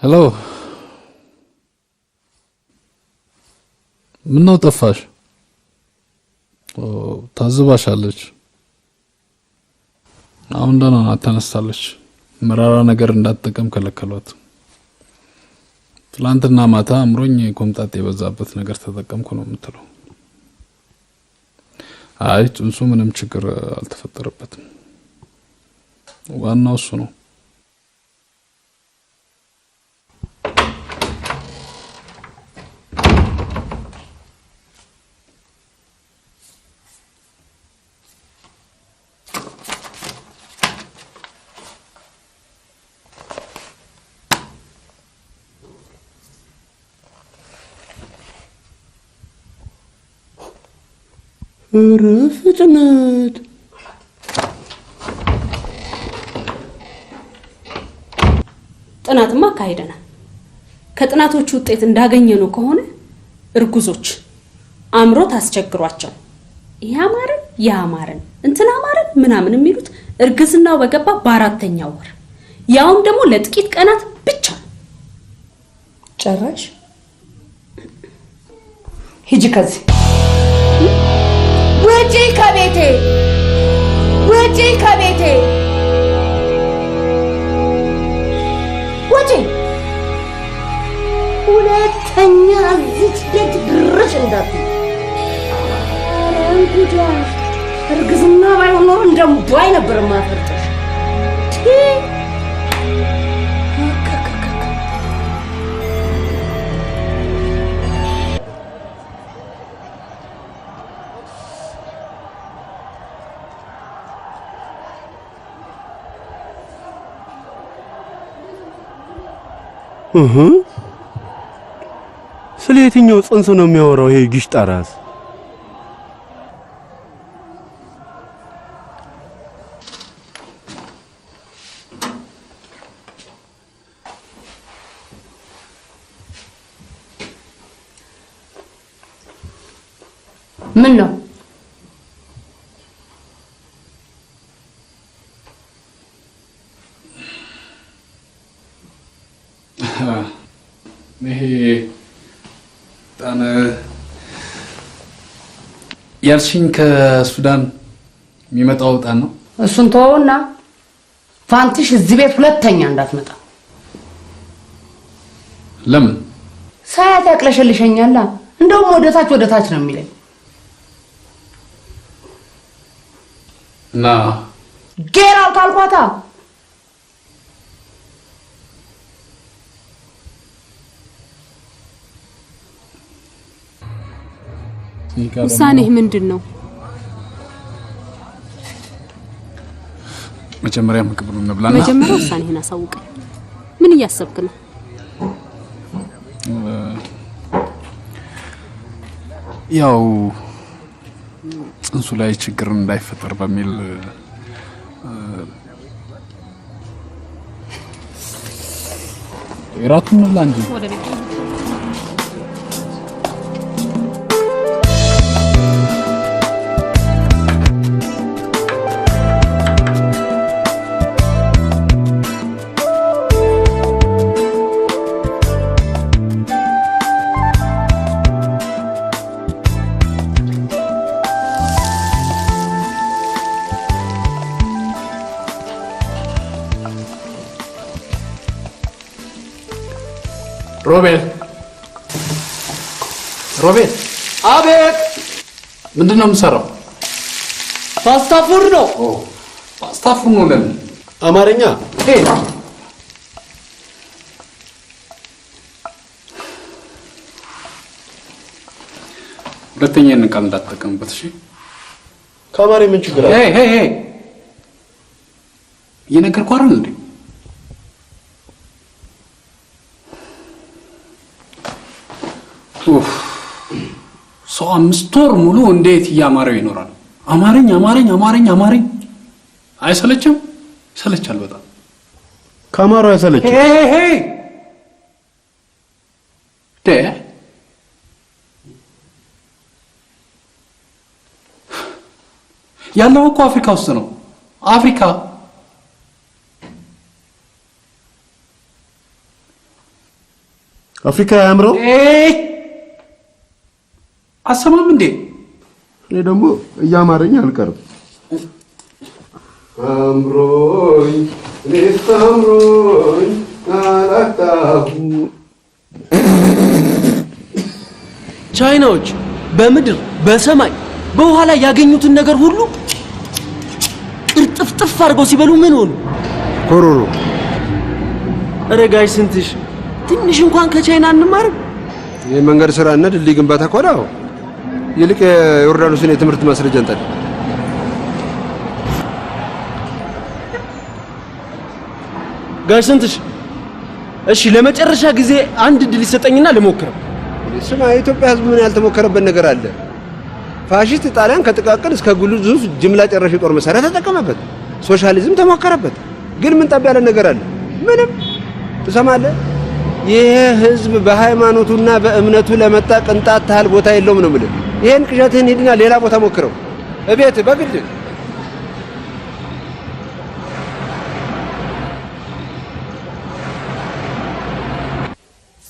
[SPEAKER 1] ሄሎ ምነው ጠፋሽ? ታዝባሻለች። አሁን ደህና ናት፣ ተነስታለች። መራራ ነገር እንዳትጠቀም ከለከሏት። ትላንትና ማታ አምሮኝ ኮምጣጤ የበዛበት ነገር ተጠቀምኩ ነው የምትለው። አይ ጽንሱ ምንም ችግር አልተፈጠረበትም። ዋናው እሱ ነው።
[SPEAKER 2] ፍጥነት
[SPEAKER 21] ጥናትማ አካሄደናል። ከጥናቶቹ ውጤት እንዳገኘነው ከሆነ እርጉዞች አምሮት አስቸግሯቸው ያማረን እንትና ማረን ምናምን የሚሉት እርግዝናው በገባ በ4ኛው ወር ያውም ደግሞ ለጥቂት ቀናት ብቻ።
[SPEAKER 9] ጨራሽ ሂጂ ከዚህ ውጪ ከቤቴ ውጪ። ሁለተኛ እዚች ደጅ ድርሽ እንዳትይ። እንግዳ እርግዝና ባይሆን ኖሮ እንደምባይ ነበር ማፈርጠሽ።
[SPEAKER 2] ስለ የትኛው ጽንስ ነው የሚያወራው ይሄ ግሽጣ ራስ?
[SPEAKER 9] ምን ነው
[SPEAKER 1] ይሄ ያልሽኝ ከሱዳን የሚመጣው ዕጣን ነው?
[SPEAKER 9] እሱን ተወውና ፋንቲሽ እዚህ ቤት ሁለተኛ እንዳትመጣ።
[SPEAKER 1] ለምን?
[SPEAKER 9] ሳያት ያቅለሸልሸኛላ። እንደውም ወደታች ነው የሚለኝ።
[SPEAKER 1] እና
[SPEAKER 9] ጌራው ታልኳታ።
[SPEAKER 21] ውሳኔህ ምንድን ነው?
[SPEAKER 1] መጀመሪያ ምግቡን እንብላና
[SPEAKER 21] መጀመሪያ ውሳኔህን አሳውቀኝ። ምን እያሰብክ ነው?
[SPEAKER 1] ያው ጽንሱ ላይ ችግር እንዳይፈጠር በሚል እራቱን እንብላ እንጂ። ሮቤል
[SPEAKER 6] አቤት።
[SPEAKER 1] ምንድነው የምሰራው?
[SPEAKER 6] ፓስታ ፉር ነው።
[SPEAKER 1] ፓስታ ፉር ነው። ለምን?
[SPEAKER 2] አማርኛ
[SPEAKER 1] ሁለተኛ ይህንን ቃል እንዳትጠቀምበት እሺ?
[SPEAKER 2] ከአማርኛ ምን ችግር አለ?
[SPEAKER 1] ሄይ እየነገርኩህ አይደል እንዴ? ሰው 5 ወር ሙሉ እንዴት እያማረው ይኖራል? አማርኛ አይሰለችም? ይሰለቻል በጣም።
[SPEAKER 2] ከአማራው አይሰለችም?
[SPEAKER 1] ያለው እኮ አፍሪካ ውስጥ ነው። አፍሪካ
[SPEAKER 2] አያምረው?
[SPEAKER 1] አሰማም እንዴ?
[SPEAKER 2] እኔ ደግሞ እያማረኝ አልቀርም። አምሮኝ አላጣሁ።
[SPEAKER 3] ቻይናዎች በምድር በሰማይ በውሃ ላይ ያገኙትን ነገር ሁሉ ቅርጥፍጥፍ አድርገው ሲበሉ ምን ሆኑ?
[SPEAKER 2] ኮሮሮ።
[SPEAKER 3] ረጋሽ ስንትሽ ትንሽ እንኳን ከቻይና እንማርም።
[SPEAKER 5] የመንገድ ስራና ድልድይ ግንባታ ኮላው ይልቅ የዮርዳኖስን የትምህርት ማስረጃ እንጠል።
[SPEAKER 3] ጋሽ ስንትሽ እሺ፣ ለመጨረሻ ጊዜ አንድ ድል ይሰጠኝና ልሞክረው።
[SPEAKER 5] ስማ፣ የኢትዮጵያ ሕዝብ ምን ያልተሞከረበት ነገር አለ? ፋሺስት ጣሊያን ከጥቃቅን እስከ ግዙፍ ጅምላ ጨራሽ የጦር መሳሪያ ተጠቀመበት። ሶሻሊዝም ተሞከረበት። ግን ምን ጠብ ያለ ነገር አለ? ምንም። ትሰማለህ? ይሄ ሕዝብ በሃይማኖቱና በእምነቱ ለመጣ ቅንጣት ታህል ቦታ የለውም ነው የምልህ። ይሄን ቅዠትህን ሂድና ሌላ ቦታ ሞክረው፣ እቤት በግድ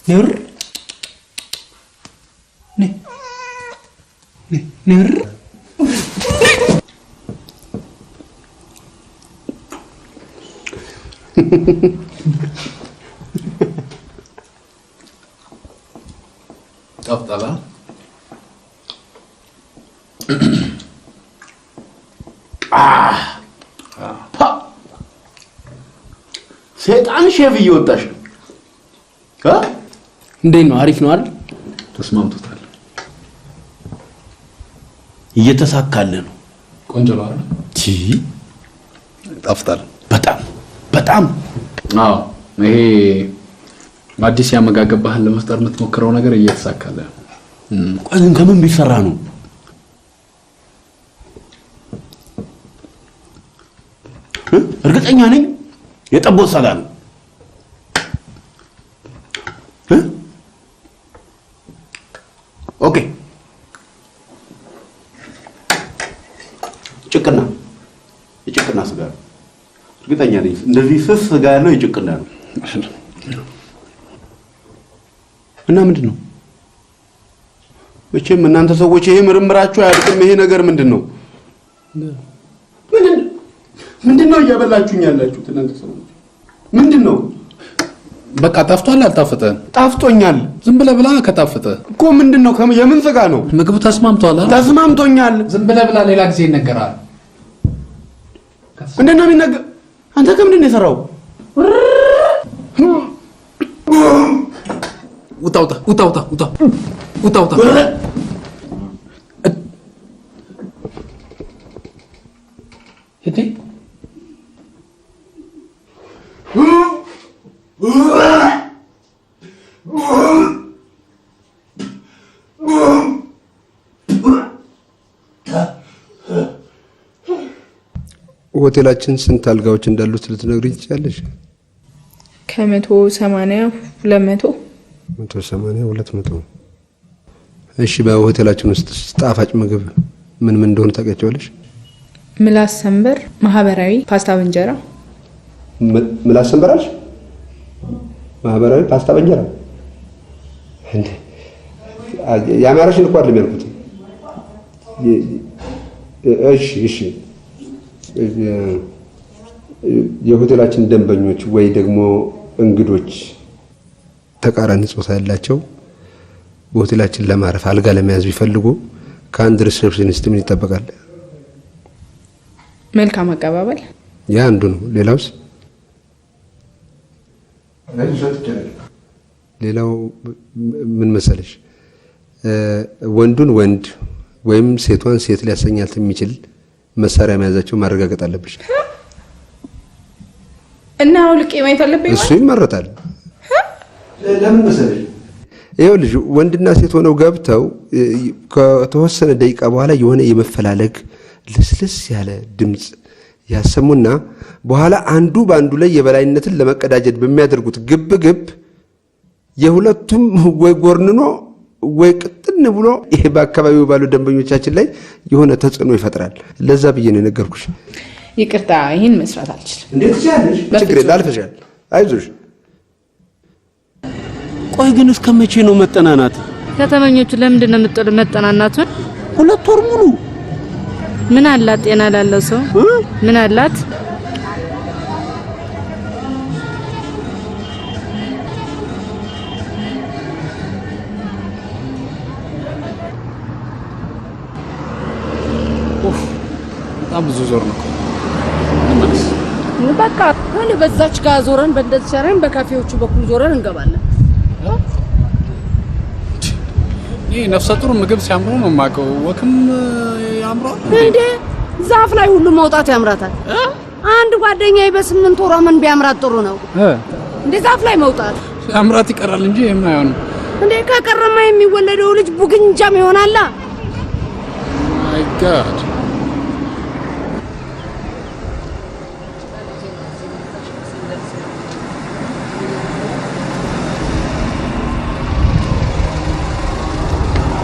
[SPEAKER 1] ንር ጠፍጠላ
[SPEAKER 2] ሰይጣን ሼፍ እየወጣሽ ነው።
[SPEAKER 3] እንዴት ነው? አሪፍ ነው አይደል?
[SPEAKER 1] ተስማምቶታል።
[SPEAKER 2] እየተሳካለ ነው።
[SPEAKER 1] ቆንጆ ነው አይደል?
[SPEAKER 2] ጣፍጣል። በጣም
[SPEAKER 1] አዎ። ይሄ አዲስ ያመጋገብ ባህል ለመፍጠር የምትሞክረው ነገር እየተሳካለ ነው።
[SPEAKER 2] ቆይ ግን ከምን ቢሰራ ነው? እርግጠኛ ነኝ የጠቦት ሰጋ ነው። ኦኬ፣ የጭቅና ስጋ ነው። እርግጠኛ ነኝ እንደዚህ ስስ ስጋ ያለው የጭቅና ነው። እና ምንድን ነው መቼም እናንተ ሰዎች ይሄ ምርምራችሁ አያድቅም። ይሄ ነገር ምንድነው? ምንድነው እያበላችሁኝ ያላችሁት እናንተ ሰዎች? ምንድነው?
[SPEAKER 1] በቃ ጠፍቷል። አልጣፈጠም?
[SPEAKER 2] ጣፍጦኛል።
[SPEAKER 1] ዝም ብለህ ብላ። ከጣፈጠ
[SPEAKER 2] እኮ ምንድነው? የምን ስጋ ነው?
[SPEAKER 1] ምግቡ ተስማምቷል።
[SPEAKER 2] ተስማምቶኛል።
[SPEAKER 1] ዝም ብለህ ብላ። ሌላ ጊዜ ይነገራል።
[SPEAKER 2] ምንድነው የሚነገር? አንተ ከምንድን ነው የሰራው?
[SPEAKER 1] ውጣ ውጣ ውጣ ውጣ ውጣ ውጣ ውጣ። እቴ
[SPEAKER 5] ሆቴላችን ስንት አልጋዎች እንዳሉት ልትነግሪኝ ትችያለሽ?
[SPEAKER 16] ከ180 200
[SPEAKER 5] 180 200። እሺ በሆቴላችን ውስጥ ጣፋጭ ምግብ ምን ምን እንደሆነ ታውቂያለሽ?
[SPEAKER 16] ምላስ ሰንበር፣ ማህበራዊ ፓስታ በእንጀራ።
[SPEAKER 5] ምላስ ሰንበር አልሽ? ማህበራዊ ፓስታ በእንጀራ እንዴ? ያማረሽን እኮ አይደለም ያልኩት። እሺ እሺ የሆቴላችን ደንበኞች ወይ ደግሞ እንግዶች ተቃራኒ ጾታ ያላቸው በሆቴላችን ለማረፍ አልጋ ለመያዝ ቢፈልጉ ከአንድ ሪሴፕሽኒስት ምን ይጠበቃል?
[SPEAKER 16] መልካም አቀባበል።
[SPEAKER 5] ያ አንዱ ነው። ሌላውስ? ሌላው ምን መሰለሽ? ወንዱን ወንድ ወይም ሴቷን ሴት ሊያሰኛት የሚችል መሳሪያ መያዛቸው ማረጋገጥ አለብሽ።
[SPEAKER 16] እና አውልቄ ማየት አለብኝ።
[SPEAKER 5] እሱ ይመረጣል። ለምን መሰለሽ? ይኸውልሽ ወንድና ሴት ሆነው ገብተው ከተወሰነ ደቂቃ በኋላ የሆነ የመፈላለግ ልስልስ ያለ ድምፅ ያሰሙና በኋላ አንዱ በአንዱ ላይ የበላይነትን ለመቀዳጀት በሚያደርጉት ግብግብ የሁለቱም ወይ ጎርንኖ ወይ ቅጥን ብሎ ይሄ በአካባቢው ባሉ ደንበኞቻችን ላይ የሆነ ተጽዕኖ ይፈጥራል። ለዛ ብዬ ነው የነገርኩሽ።
[SPEAKER 16] ይቅርታ፣ ይሄን መስራት አልችልም።
[SPEAKER 5] እንዴት ትችያለሽ? ችግር የለም፣ አልፈሻል። አይዞሽ።
[SPEAKER 2] ቆይ ግን እስከ መቼ ነው መጠናናት?
[SPEAKER 21] ከተመኞቹ ለምንድን ነው የምትጠሉ መጠናናቱን?
[SPEAKER 2] 2 ወር ሙሉ
[SPEAKER 21] ምን አላት? ጤና ላለው ሰው ምን አላት?
[SPEAKER 1] ብዙ ዞር ነው።
[SPEAKER 21] በቃ ሆነ በዛች ጋር ዞረን በእንደዚህ ሸረን በካፌዎቹ በኩል ዞረን እንገባለን።
[SPEAKER 1] ይሄ ነፍሰ ጡር ምግብ ሲያምሩ ነው የማውቀው። ወክም ያምራል
[SPEAKER 21] እንዴ? ዛፍ ላይ ሁሉ መውጣት ያምራታል። አንድ ጓደኛዬ በ8 ወሯ ምን ቢያምራት ጥሩ ነው እንዴ? ዛፍ ላይ መውጣት
[SPEAKER 1] ያምራት ይቀራል እንጂ የምን አይሆንም
[SPEAKER 21] እንዴ? ከቀረማ የሚወለደው ልጅ ቡግንጃም ይሆናላ።
[SPEAKER 1] ማይ ጋድ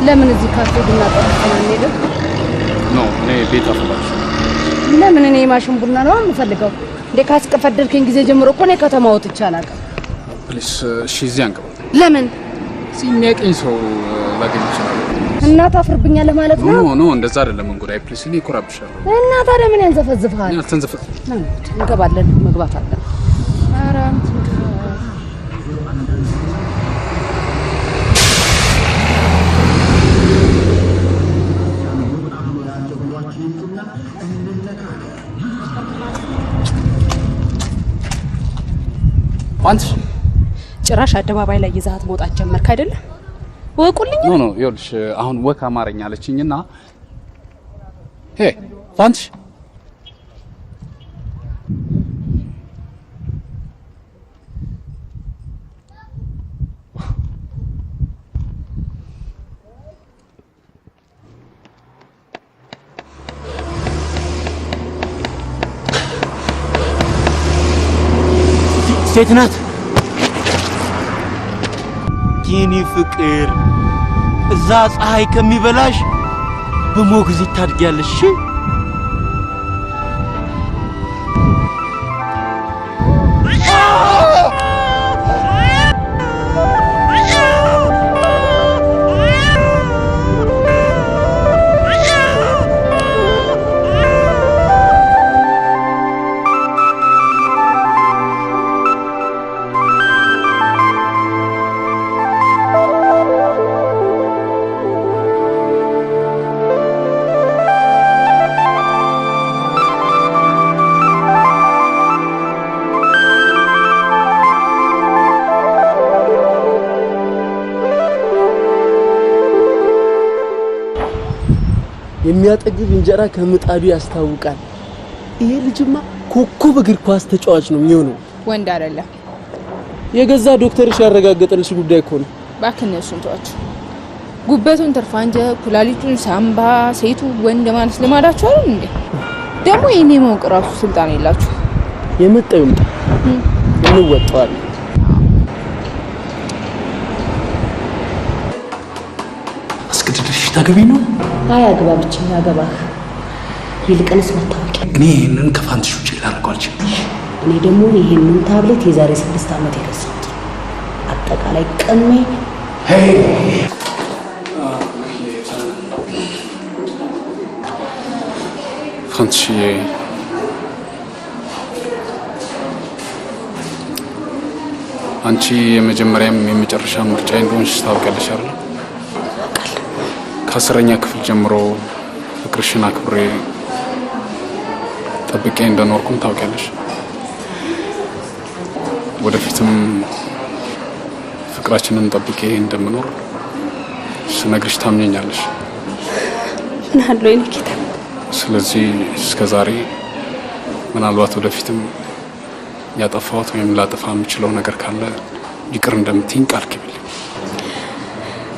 [SPEAKER 21] ለምን እዚህ ካፌ ቡና ጠጥተን አንሄድም?
[SPEAKER 1] ነው እኔ ቤት አፈላሽ።
[SPEAKER 21] ለምን እኔ ማሽን ቡና ነው የምፈልገው እንዴ? ካስቀፈደልከኝ ጊዜ ጀምሮ እኮ እኔ ከተማ ወጥቼ አላውቅም።
[SPEAKER 1] ፕሊስ እሺ፣ እዚህ አንገባ።
[SPEAKER 21] ለምን?
[SPEAKER 1] እዚህ የሚያቀኝ ሰው ላገኝ ይችላል።
[SPEAKER 21] እና ታፍርብኛለህ ማለት ነው?
[SPEAKER 1] ኖ እንደዛ አይደለም እንጉዳይ። ፕሊስ እኔ እኮራብሻለሁ።
[SPEAKER 21] እና ታዲያ ምን ያንዘፈዝፍሃል?
[SPEAKER 1] እኔ አልተንዘፈ
[SPEAKER 21] እንገባለን፣ መግባት አለ። ኧረ
[SPEAKER 1] አንቺ
[SPEAKER 21] ጭራሽ አደባባይ ላይ ይዛት መውጣት ጀመርክ አይደል? ወቁልኝ።
[SPEAKER 1] ኖ ይኸውልሽ አሁን ወክ አማርኛ አለችኝና ሄ ፋንች
[SPEAKER 2] ሴት ናት። የኔ ፍቅር እዛ ፀሐይ ከሚበላሽ በሞግዚት ታድጊያለሽ።
[SPEAKER 3] የሚያጠግብ እንጀራ ከምጣዱ ያስታውቃል። ይሄ ልጅማ ኮከብ እግር ኳስ ተጫዋች ነው የሚሆነው።
[SPEAKER 10] ወንድ አይደለም።
[SPEAKER 3] የገዛ ዶክተርሽ ያረጋገጠልሽ ጉዳይ እኮ ነው።
[SPEAKER 10] እባክህ እነሱን ተዋቸው። ጉበቱን ተርፋንጀ፣ ኩላሊቱን ሳምባ፣ ሴቱ ወንድ ማለት ልማዳቸው አይደል እንዴ? ደግሞ የኔ ማወቅ ራሱ ስልጣን የላችሁ።
[SPEAKER 3] የመጣው ይምጣ፣ እንወጣዋለን።
[SPEAKER 1] አስገድደሽ ታገቢ ነው?
[SPEAKER 9] አይ አግባ ብቻ ያገባህ። ይልቅንስ መታወቂያ።
[SPEAKER 1] እኔ ይሄንን ከፋንትሽ ውጪ ላደርገው አልችልም።
[SPEAKER 9] እኔ ደግሞ ይሄንን ታብሌት የዛሬ 6 ዓመት የገዛሁት አጠቃላይ ቀሜ
[SPEAKER 1] ፋንትሽዬ አንቺ የመጀመሪያም የመጨረሻ ምርጫ እንደሆንሽ ታውቂያለሽ አይደል? ከ10ኛ ክፍል ጀምሮ ፍቅርሽን አክብሬ ጠብቄ እንደኖርኩም ታውቂያለሽ። ወደፊትም ፍቅራችንን ጠብቄ እንደምኖር ስነግርሽ ታምኘኛለሽ።
[SPEAKER 21] ምን አለው የኔ ጌታ።
[SPEAKER 1] ስለዚህ እስከዛሬ ምናልባት ወደፊትም ያጠፋሁት ወይም ላጠፋ የምችለው ነገር ካለ ይቅር እንደምትይኝ ቃል ግቢልኝ።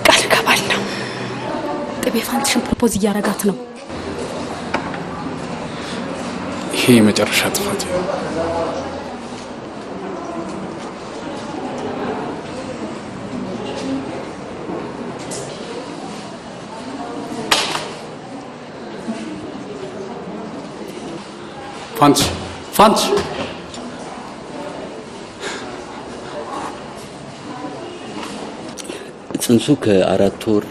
[SPEAKER 21] ቃል ገባለሁ። ጥቤ ፋንትሽን ፕሮፖዝ እያረጋት ነው።
[SPEAKER 1] ይሄ የመጨረሻ ጥፋት ነው። ፋንትሽ
[SPEAKER 6] ጽንሱ ከ4 ወር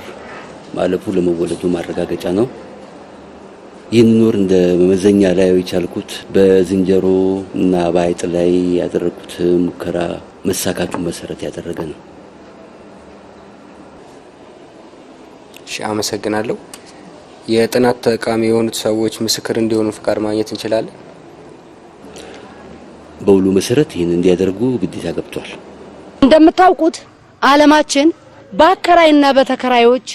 [SPEAKER 6] ማለፉ ለመወለዱ ማረጋገጫ ነው። ይህንን ወር እንደ መመዘኛ ላይ የቻልኩት በዝንጀሮ እና በአይጥ ላይ ያደረኩት ሙከራ መሳካቱን መሰረት ያደረገ ነው።
[SPEAKER 5] እሺ፣ አመሰግናለሁ። የጥናት ተቃሚ የሆኑት ሰዎች ምስክር እንዲሆኑ ፍቃድ ማግኘት እንችላለን?
[SPEAKER 6] በውሉ መሰረት ይህን እንዲያደርጉ ግዴታ ገብቷል።
[SPEAKER 9] እንደምታውቁት ዓለማችን በአከራይና በተከራዮች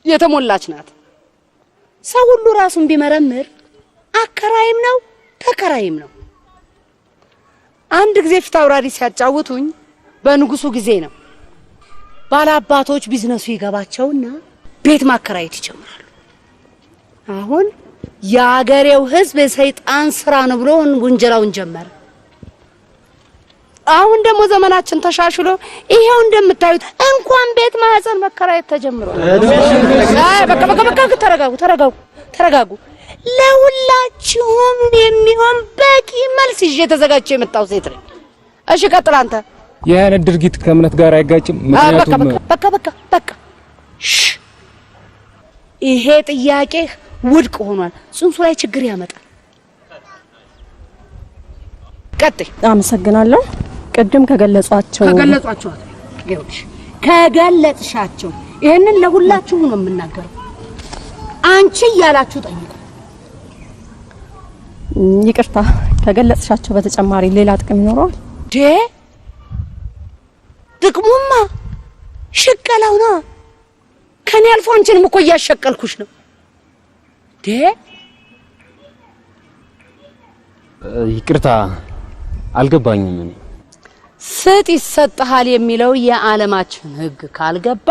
[SPEAKER 9] የተሞላች ናት። ሰው ሁሉ ራሱን ቢመረምር አከራይም ነው ተከራይም ነው። አንድ ጊዜ ፊት አውራሪ ሲያጫውቱኝ በንጉሱ ጊዜ ነው። ባላባቶች ቢዝነሱ ይገባቸውና ቤት ማከራየት ይጀምራሉ። አሁን የአገሬው ሕዝብ የሰይጣን ስራ ነው ብሎ ውንጀላውን ጀመረ። አሁን ደግሞ ዘመናችን ተሻሽሎ ይሄው እንደምታዩት እንኳን ቤት ማህፀን መከራየት ተጀምሯል። በቃ ተረጋጉ። ለሁላችሁም የሚሆን በቂ መልስ ይዤ ተዘጋጅቼ የመጣው ሴት ነኝ። እሺ ቀጥል አንተ።
[SPEAKER 8] የአይነት ድርጊት ከእምነት ጋር አይጋጭም? ምክንያቱም
[SPEAKER 9] በቃ ይሄ ጥያቄ ውድቅ ሆኗል። ጽንሱ ላይ ችግር ያመጣል። ቀጥል።
[SPEAKER 21] አመሰግናለሁ። ቅድም ከገለጿቸው
[SPEAKER 9] ይሄንን ለሁላችሁ ነው የምናገረው። አንቺ እያላችሁ ጠይቁ።
[SPEAKER 21] ይቅርታ፣ ከገለጽሻቸው በተጨማሪ ሌላ ጥቅም ይኖረዋል?
[SPEAKER 9] ጥቅሙማ ሽቀላው ነው። ከኔ አልፎ አንቺንም እኮ እያሸቀልኩሽ ነው።
[SPEAKER 8] ይቅርታ አልገባኝም። እኔ
[SPEAKER 9] ስጥ ይሰጥሃል የሚለው የዓለማችን ሕግ ካልገባ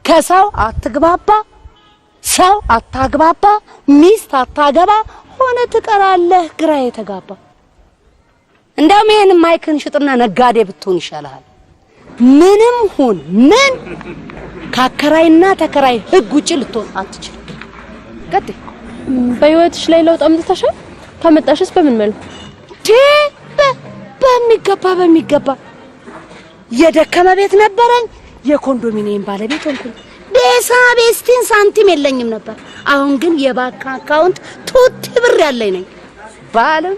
[SPEAKER 9] ከሰው አትግባባ፣ ሰው አታግባባ፣ ሚስት አታገባ፣ ሆነ ትቀራለህ ግራ የተጋባ። እንደውም ይሄን ማይክን ሽጥና ነጋዴ ብትሆን ይሻልሃል። ምንም ሁን ምን ካከራይና ተከራይ ሕግ ውጪ ልትሆን አትችልም። ቀጥይ።
[SPEAKER 21] በህይወትሽ ላይ ለውጥ አምጥተሻል? ካመጣሽስ በምን መልኩ?
[SPEAKER 9] በሚገባ የደከመ ቤት ነበረኝ፣ የኮንዶሚኒየም ባለቤት ሆንኩኝ። ቤስቲን ሳንቲም የለኝም ነበር። አሁን ግን የባንክ አካውንት ቱቲ ብር ያለኝ ነኝ። ባልም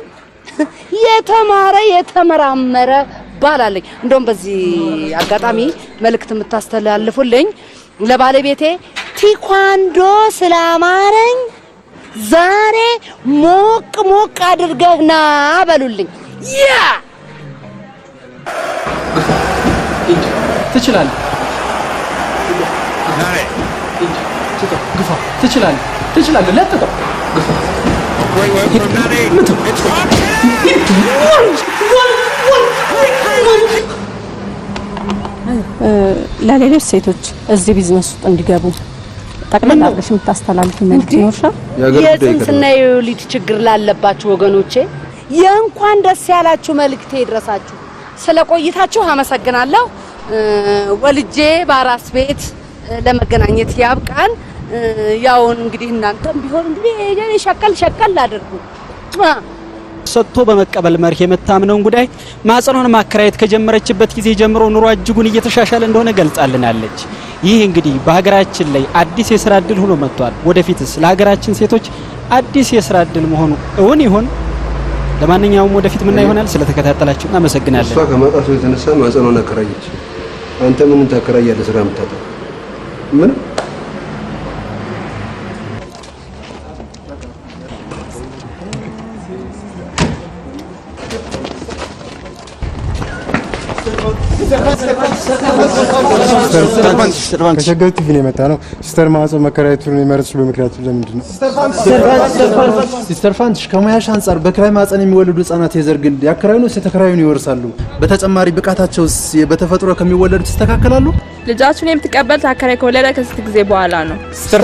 [SPEAKER 9] የተማረ የተመራመረ ባል አለኝ። እንደውም በዚህ አጋጣሚ መልእክት የምታስተላልፉልኝ ለባለቤቴ ቲኳንዶ ስላማረኝ ዛሬ ሞቅ አድርገህ ና በሉልኝ።
[SPEAKER 3] ትችላለህ። ግፋ፣ ትችላለህ።
[SPEAKER 1] ትችላለህ። ለጥጠው
[SPEAKER 21] ለሌሎች ሴቶች እዚህ ቢዝነስ ውስጥ እንዲገቡ ጠቅላላ አድርገሽ የምታስተላልፊ መልዕክት ይኖርሻል?
[SPEAKER 9] የጽንስና የወሊድ ችግር ላለባችሁ ወገኖቼ የእንኳን ደስ ያላችሁ መልእክቴ ይድረሳችሁ። ስለ ቆይታችሁ አመሰግናለሁ። ወልጄ በአራስ ቤት ለመገናኘት ያብቃን። ያው እንግዲህ እናንተም ቢሆን እንግዲህ ሸቀል አድርጉ።
[SPEAKER 11] ሰጥቶ በመቀበል መርህ የመታምነውን ጉዳይ ማጽኖን ማከራየት ከጀመረችበት ጊዜ ጀምሮ ኑሮ እጅጉን እየተሻሻለ እንደሆነ ገልጻልናለች። ይህ እንግዲህ በሀገራችን ላይ አዲስ የሥራ ዕድል ሆኖ መጥቷል። ወደፊትስ ለሀገራችን ሴቶች አዲስ የሥራ ዕድል መሆኑ እውን ይሆን? ለማንኛውም ወደፊት ምን ይሆናል? ስለተከታተላችሁ እናመሰግናለን።
[SPEAKER 5] እሷ ከማጣቱ የተነሳ ማጽኖን አከራየች። አንተ ምን ታከራያለህ? ስራ የምታጣ ምን
[SPEAKER 22] ከሸገር ቲቪ ነው የመጣ ነው። ሲስተር ማህፀን መከራየቱን የመረጥሽ በምክንያቱ ለምንድን ነው?
[SPEAKER 23] ሲስተር ፋንትሽ ከሙያሽ አንጻር በክራይ ማህፀን የሚወለዱ ህጻናት የዘር ግንድ ያከራዩን ወይስ የተከራዩን ይወርሳሉ? በተጨማሪ ብቃታቸውስ በተፈጥሮ ከሚወለዱት ይስተካከላሉ?
[SPEAKER 19] ልጃችሁን የምትቀበል አከራይ ከወለደ ከስንት ጊዜ በኋላ ነው?
[SPEAKER 23] ሲስተር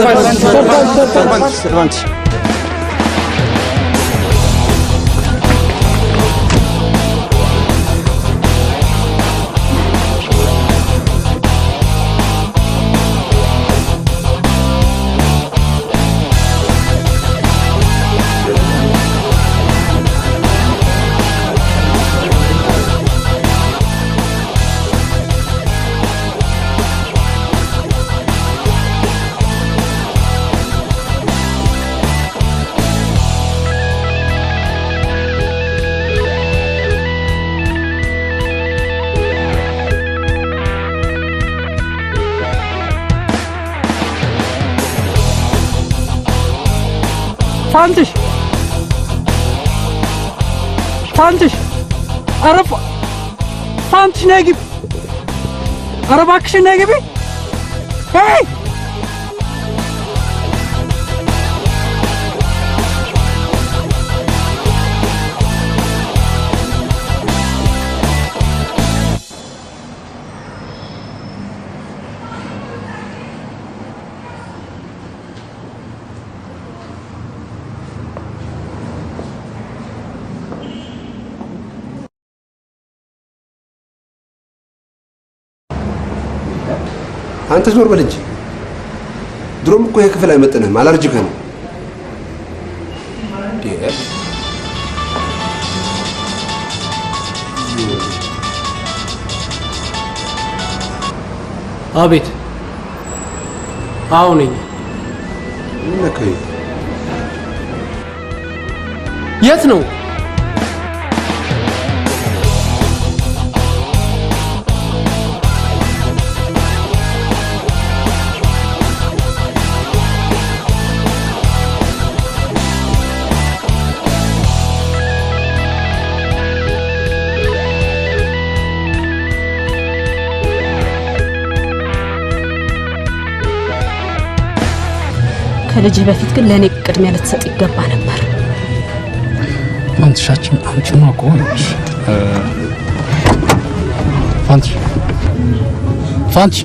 [SPEAKER 23] ፋንትሽ
[SPEAKER 24] አረፋ ፋንትሽ ነይ ግቢ። ኧረ እባክሽ ነይ ግቢ። ሄይ
[SPEAKER 5] አንተ ዞር በል እንጂ። ድሮም እኮ የክፍል አይመጥንህም። አላርጅክ ነው።
[SPEAKER 3] አቤት። አዎ ነኝ። የት ነው?
[SPEAKER 21] ከልጅ በፊት ግን ለኔ ቅድሚያ ልትሰጥ ይገባ ነበር።
[SPEAKER 1] ፋንትሻችን አንቺማ ቆንጆ ፋንትሽ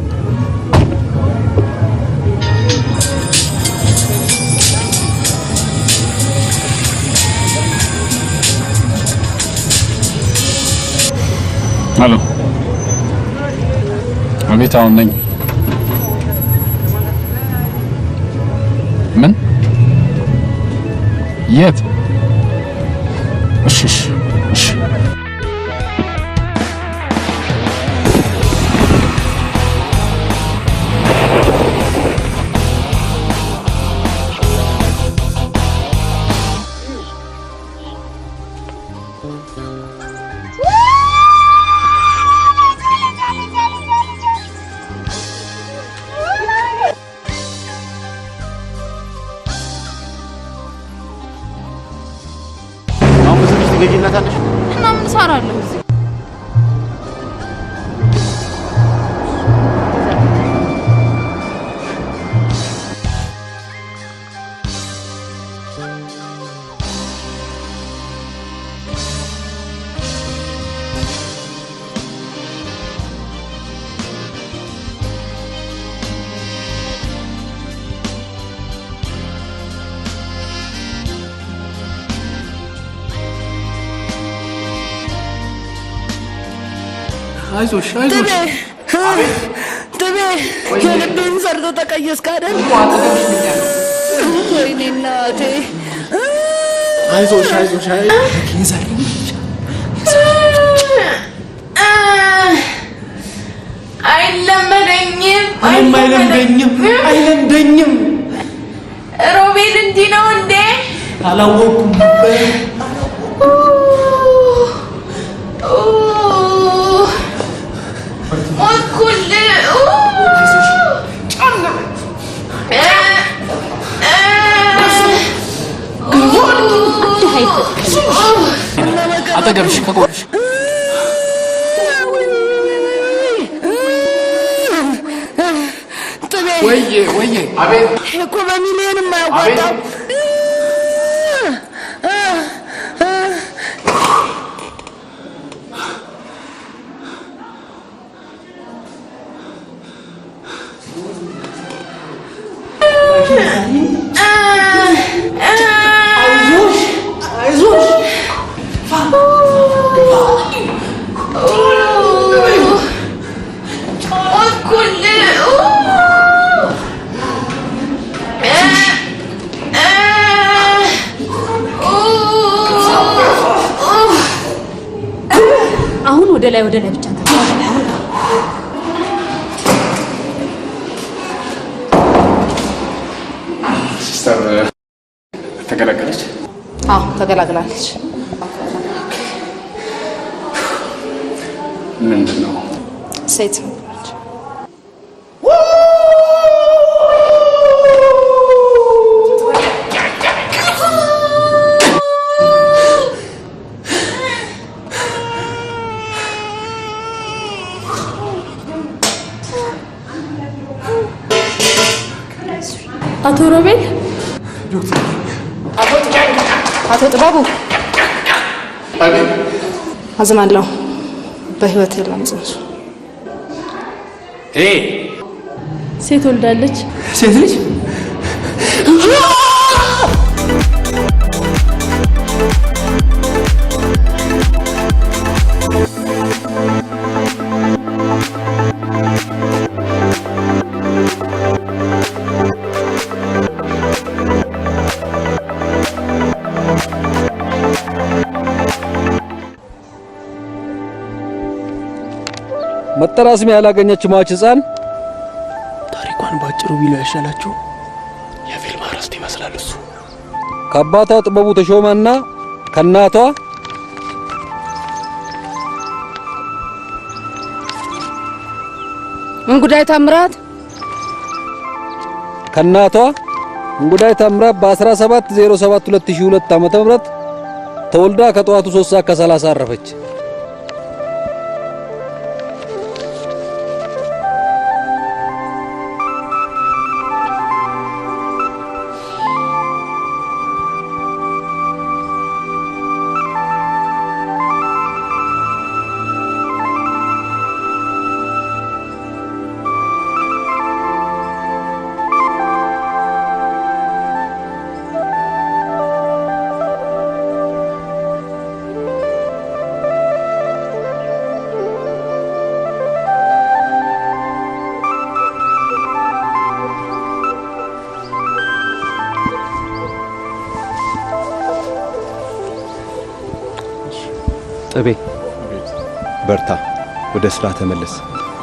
[SPEAKER 1] ሄሎ፣ አቤት። አሁን ነኝ። ምን? የት? እሺ
[SPEAKER 10] ትገኝላታለሽ እና ምን እሰራለሁ እዚህ?
[SPEAKER 1] አይዞሽ አይዞሽ
[SPEAKER 9] ጥቤ የልቤን ሰርቶ ተቀየስክ አይደል? ወይኔ እናቴ
[SPEAKER 1] አይዞሽ አይዞሽ
[SPEAKER 3] አይለምደኝም
[SPEAKER 10] ሮቤል እንዲህ ነው እንዴ?
[SPEAKER 3] አላወኩም ነበር።
[SPEAKER 1] አጠገብሽ ከቆምሽ ወይዬ አቤት
[SPEAKER 9] እኮ በሚሊዮን የማያዋጣው
[SPEAKER 21] አሁን ወደ ላይ ብቻ
[SPEAKER 1] ሲስተር ተገላገለች?
[SPEAKER 21] አዎ ተገላግላለች።
[SPEAKER 1] ምንድን ነው?
[SPEAKER 21] ሴት አቶ ሮቤል አቶ ጥባቡ አዝናለሁ። በህይወት የለም ጽንሱ። ሴት ወልዳለች።
[SPEAKER 3] ሴት ልጅ
[SPEAKER 8] መጠሪያ ስም ያላገኘች ማች ህፃን
[SPEAKER 3] ታሪኳን ባጭሩ ቢለው ያሻላችሁ።
[SPEAKER 1] የፊልም አርዕስት ይመስላል እሱ።
[SPEAKER 8] ከአባቷ ጥበቡ ተሾመና ከእናቷ
[SPEAKER 9] እንጉዳይ ታምራት
[SPEAKER 8] እንጉዳይ ታምራት በ17/07/2002 ዓ.ም ተወልዳ ከጠዋቱ 3 ሰዓት ከ30 አረፈች።
[SPEAKER 5] ጥቤ በርታ፣ ወደ ስራ ተመለስ።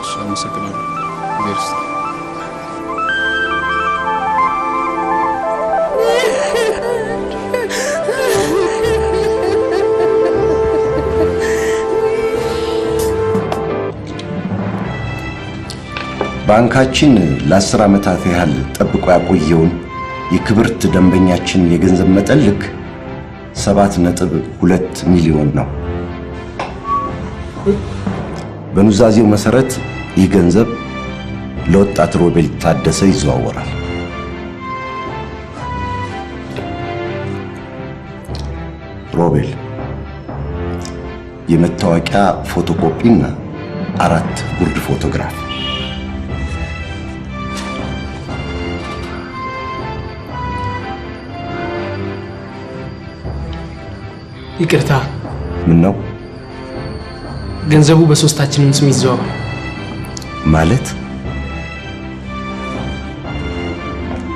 [SPEAKER 1] እሺ፣ አመሰግናለሁ።
[SPEAKER 4] ባንካችን ለ10 ዓመታት ያህል ጠብቆ ያቆየውን የክብርት ደንበኛችን የገንዘብ መጠን ልክ 7.2 ሚሊዮን ነው። በኑዛዜው መሰረት ይህ ገንዘብ ለወጣት ሮቤል ታደሰ ይዘዋወራል። ሮቤል የመታወቂያ ፎቶኮፒና 4 ጉርድ ፎቶግራፍ።
[SPEAKER 3] ይቅርታ።
[SPEAKER 4] ምን ነው?
[SPEAKER 3] ገንዘቡ በሶስታችንም ስም ይዘዋል
[SPEAKER 4] ማለት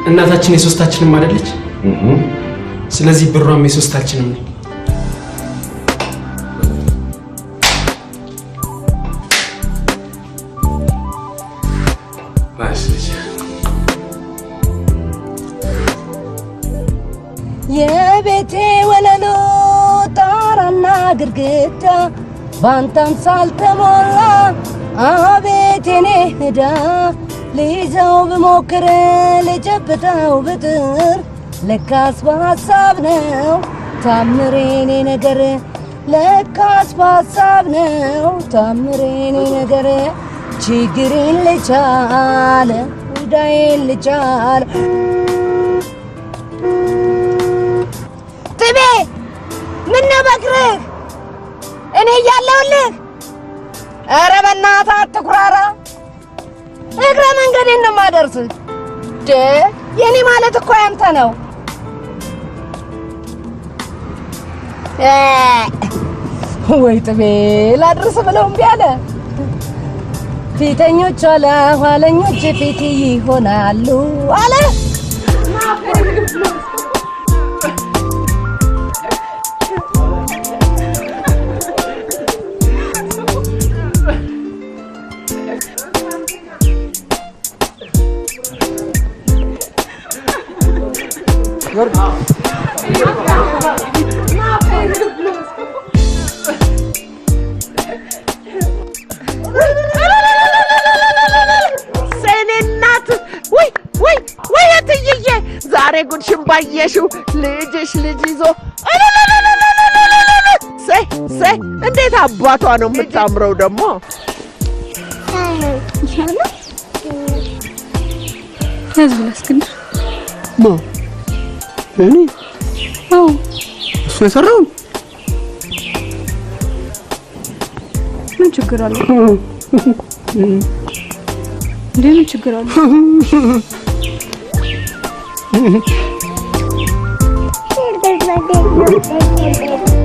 [SPEAKER 3] እናታችን የሶስታችንም አይደለች ስለዚህ ብሯም የሶስታችንም ነው
[SPEAKER 9] የቤቴ ወለሎ ጣራና ግድግዳ ባንተም ሳልተሞላ አቤት የኔ ዕዳ ልይዘው ብሞክር ልጨብጠው ብጥር ለካስ በሀሳብ ነው ታምሬኔ ነገር ለካስ በሀሳብ ነው ታምሬኔ ነገር ችግሬን ልቻለ ዕዳዬን ልቻለ ጥቤ ምነው በእግርህ እኔ እያለሁልህ ኧረ በእናትህ አትኩራራ እግረ መንገዴን ነው የማደርስህ የኔ ማለት እኮ ያንተ ነው ወይ ጥቤ ላድርስ ብለው እምቢ አለ ፊተኞች ኋላ ኋለኞች ፊት ይሆናሉ አለ
[SPEAKER 13] ዛሬ ጉድሽን ባየሽው ልጅሽ ልጅ ይዞ እንዴት አባቷ ነው የምታምረው ደግሞ
[SPEAKER 7] ያዝ ብላ እስክንድር
[SPEAKER 2] ማ እኔ
[SPEAKER 7] አዎ
[SPEAKER 2] እሱ የሰራው
[SPEAKER 7] ምን ችግር አለው እንዴ ምን ችግር አለው
[SPEAKER 9] Here's my big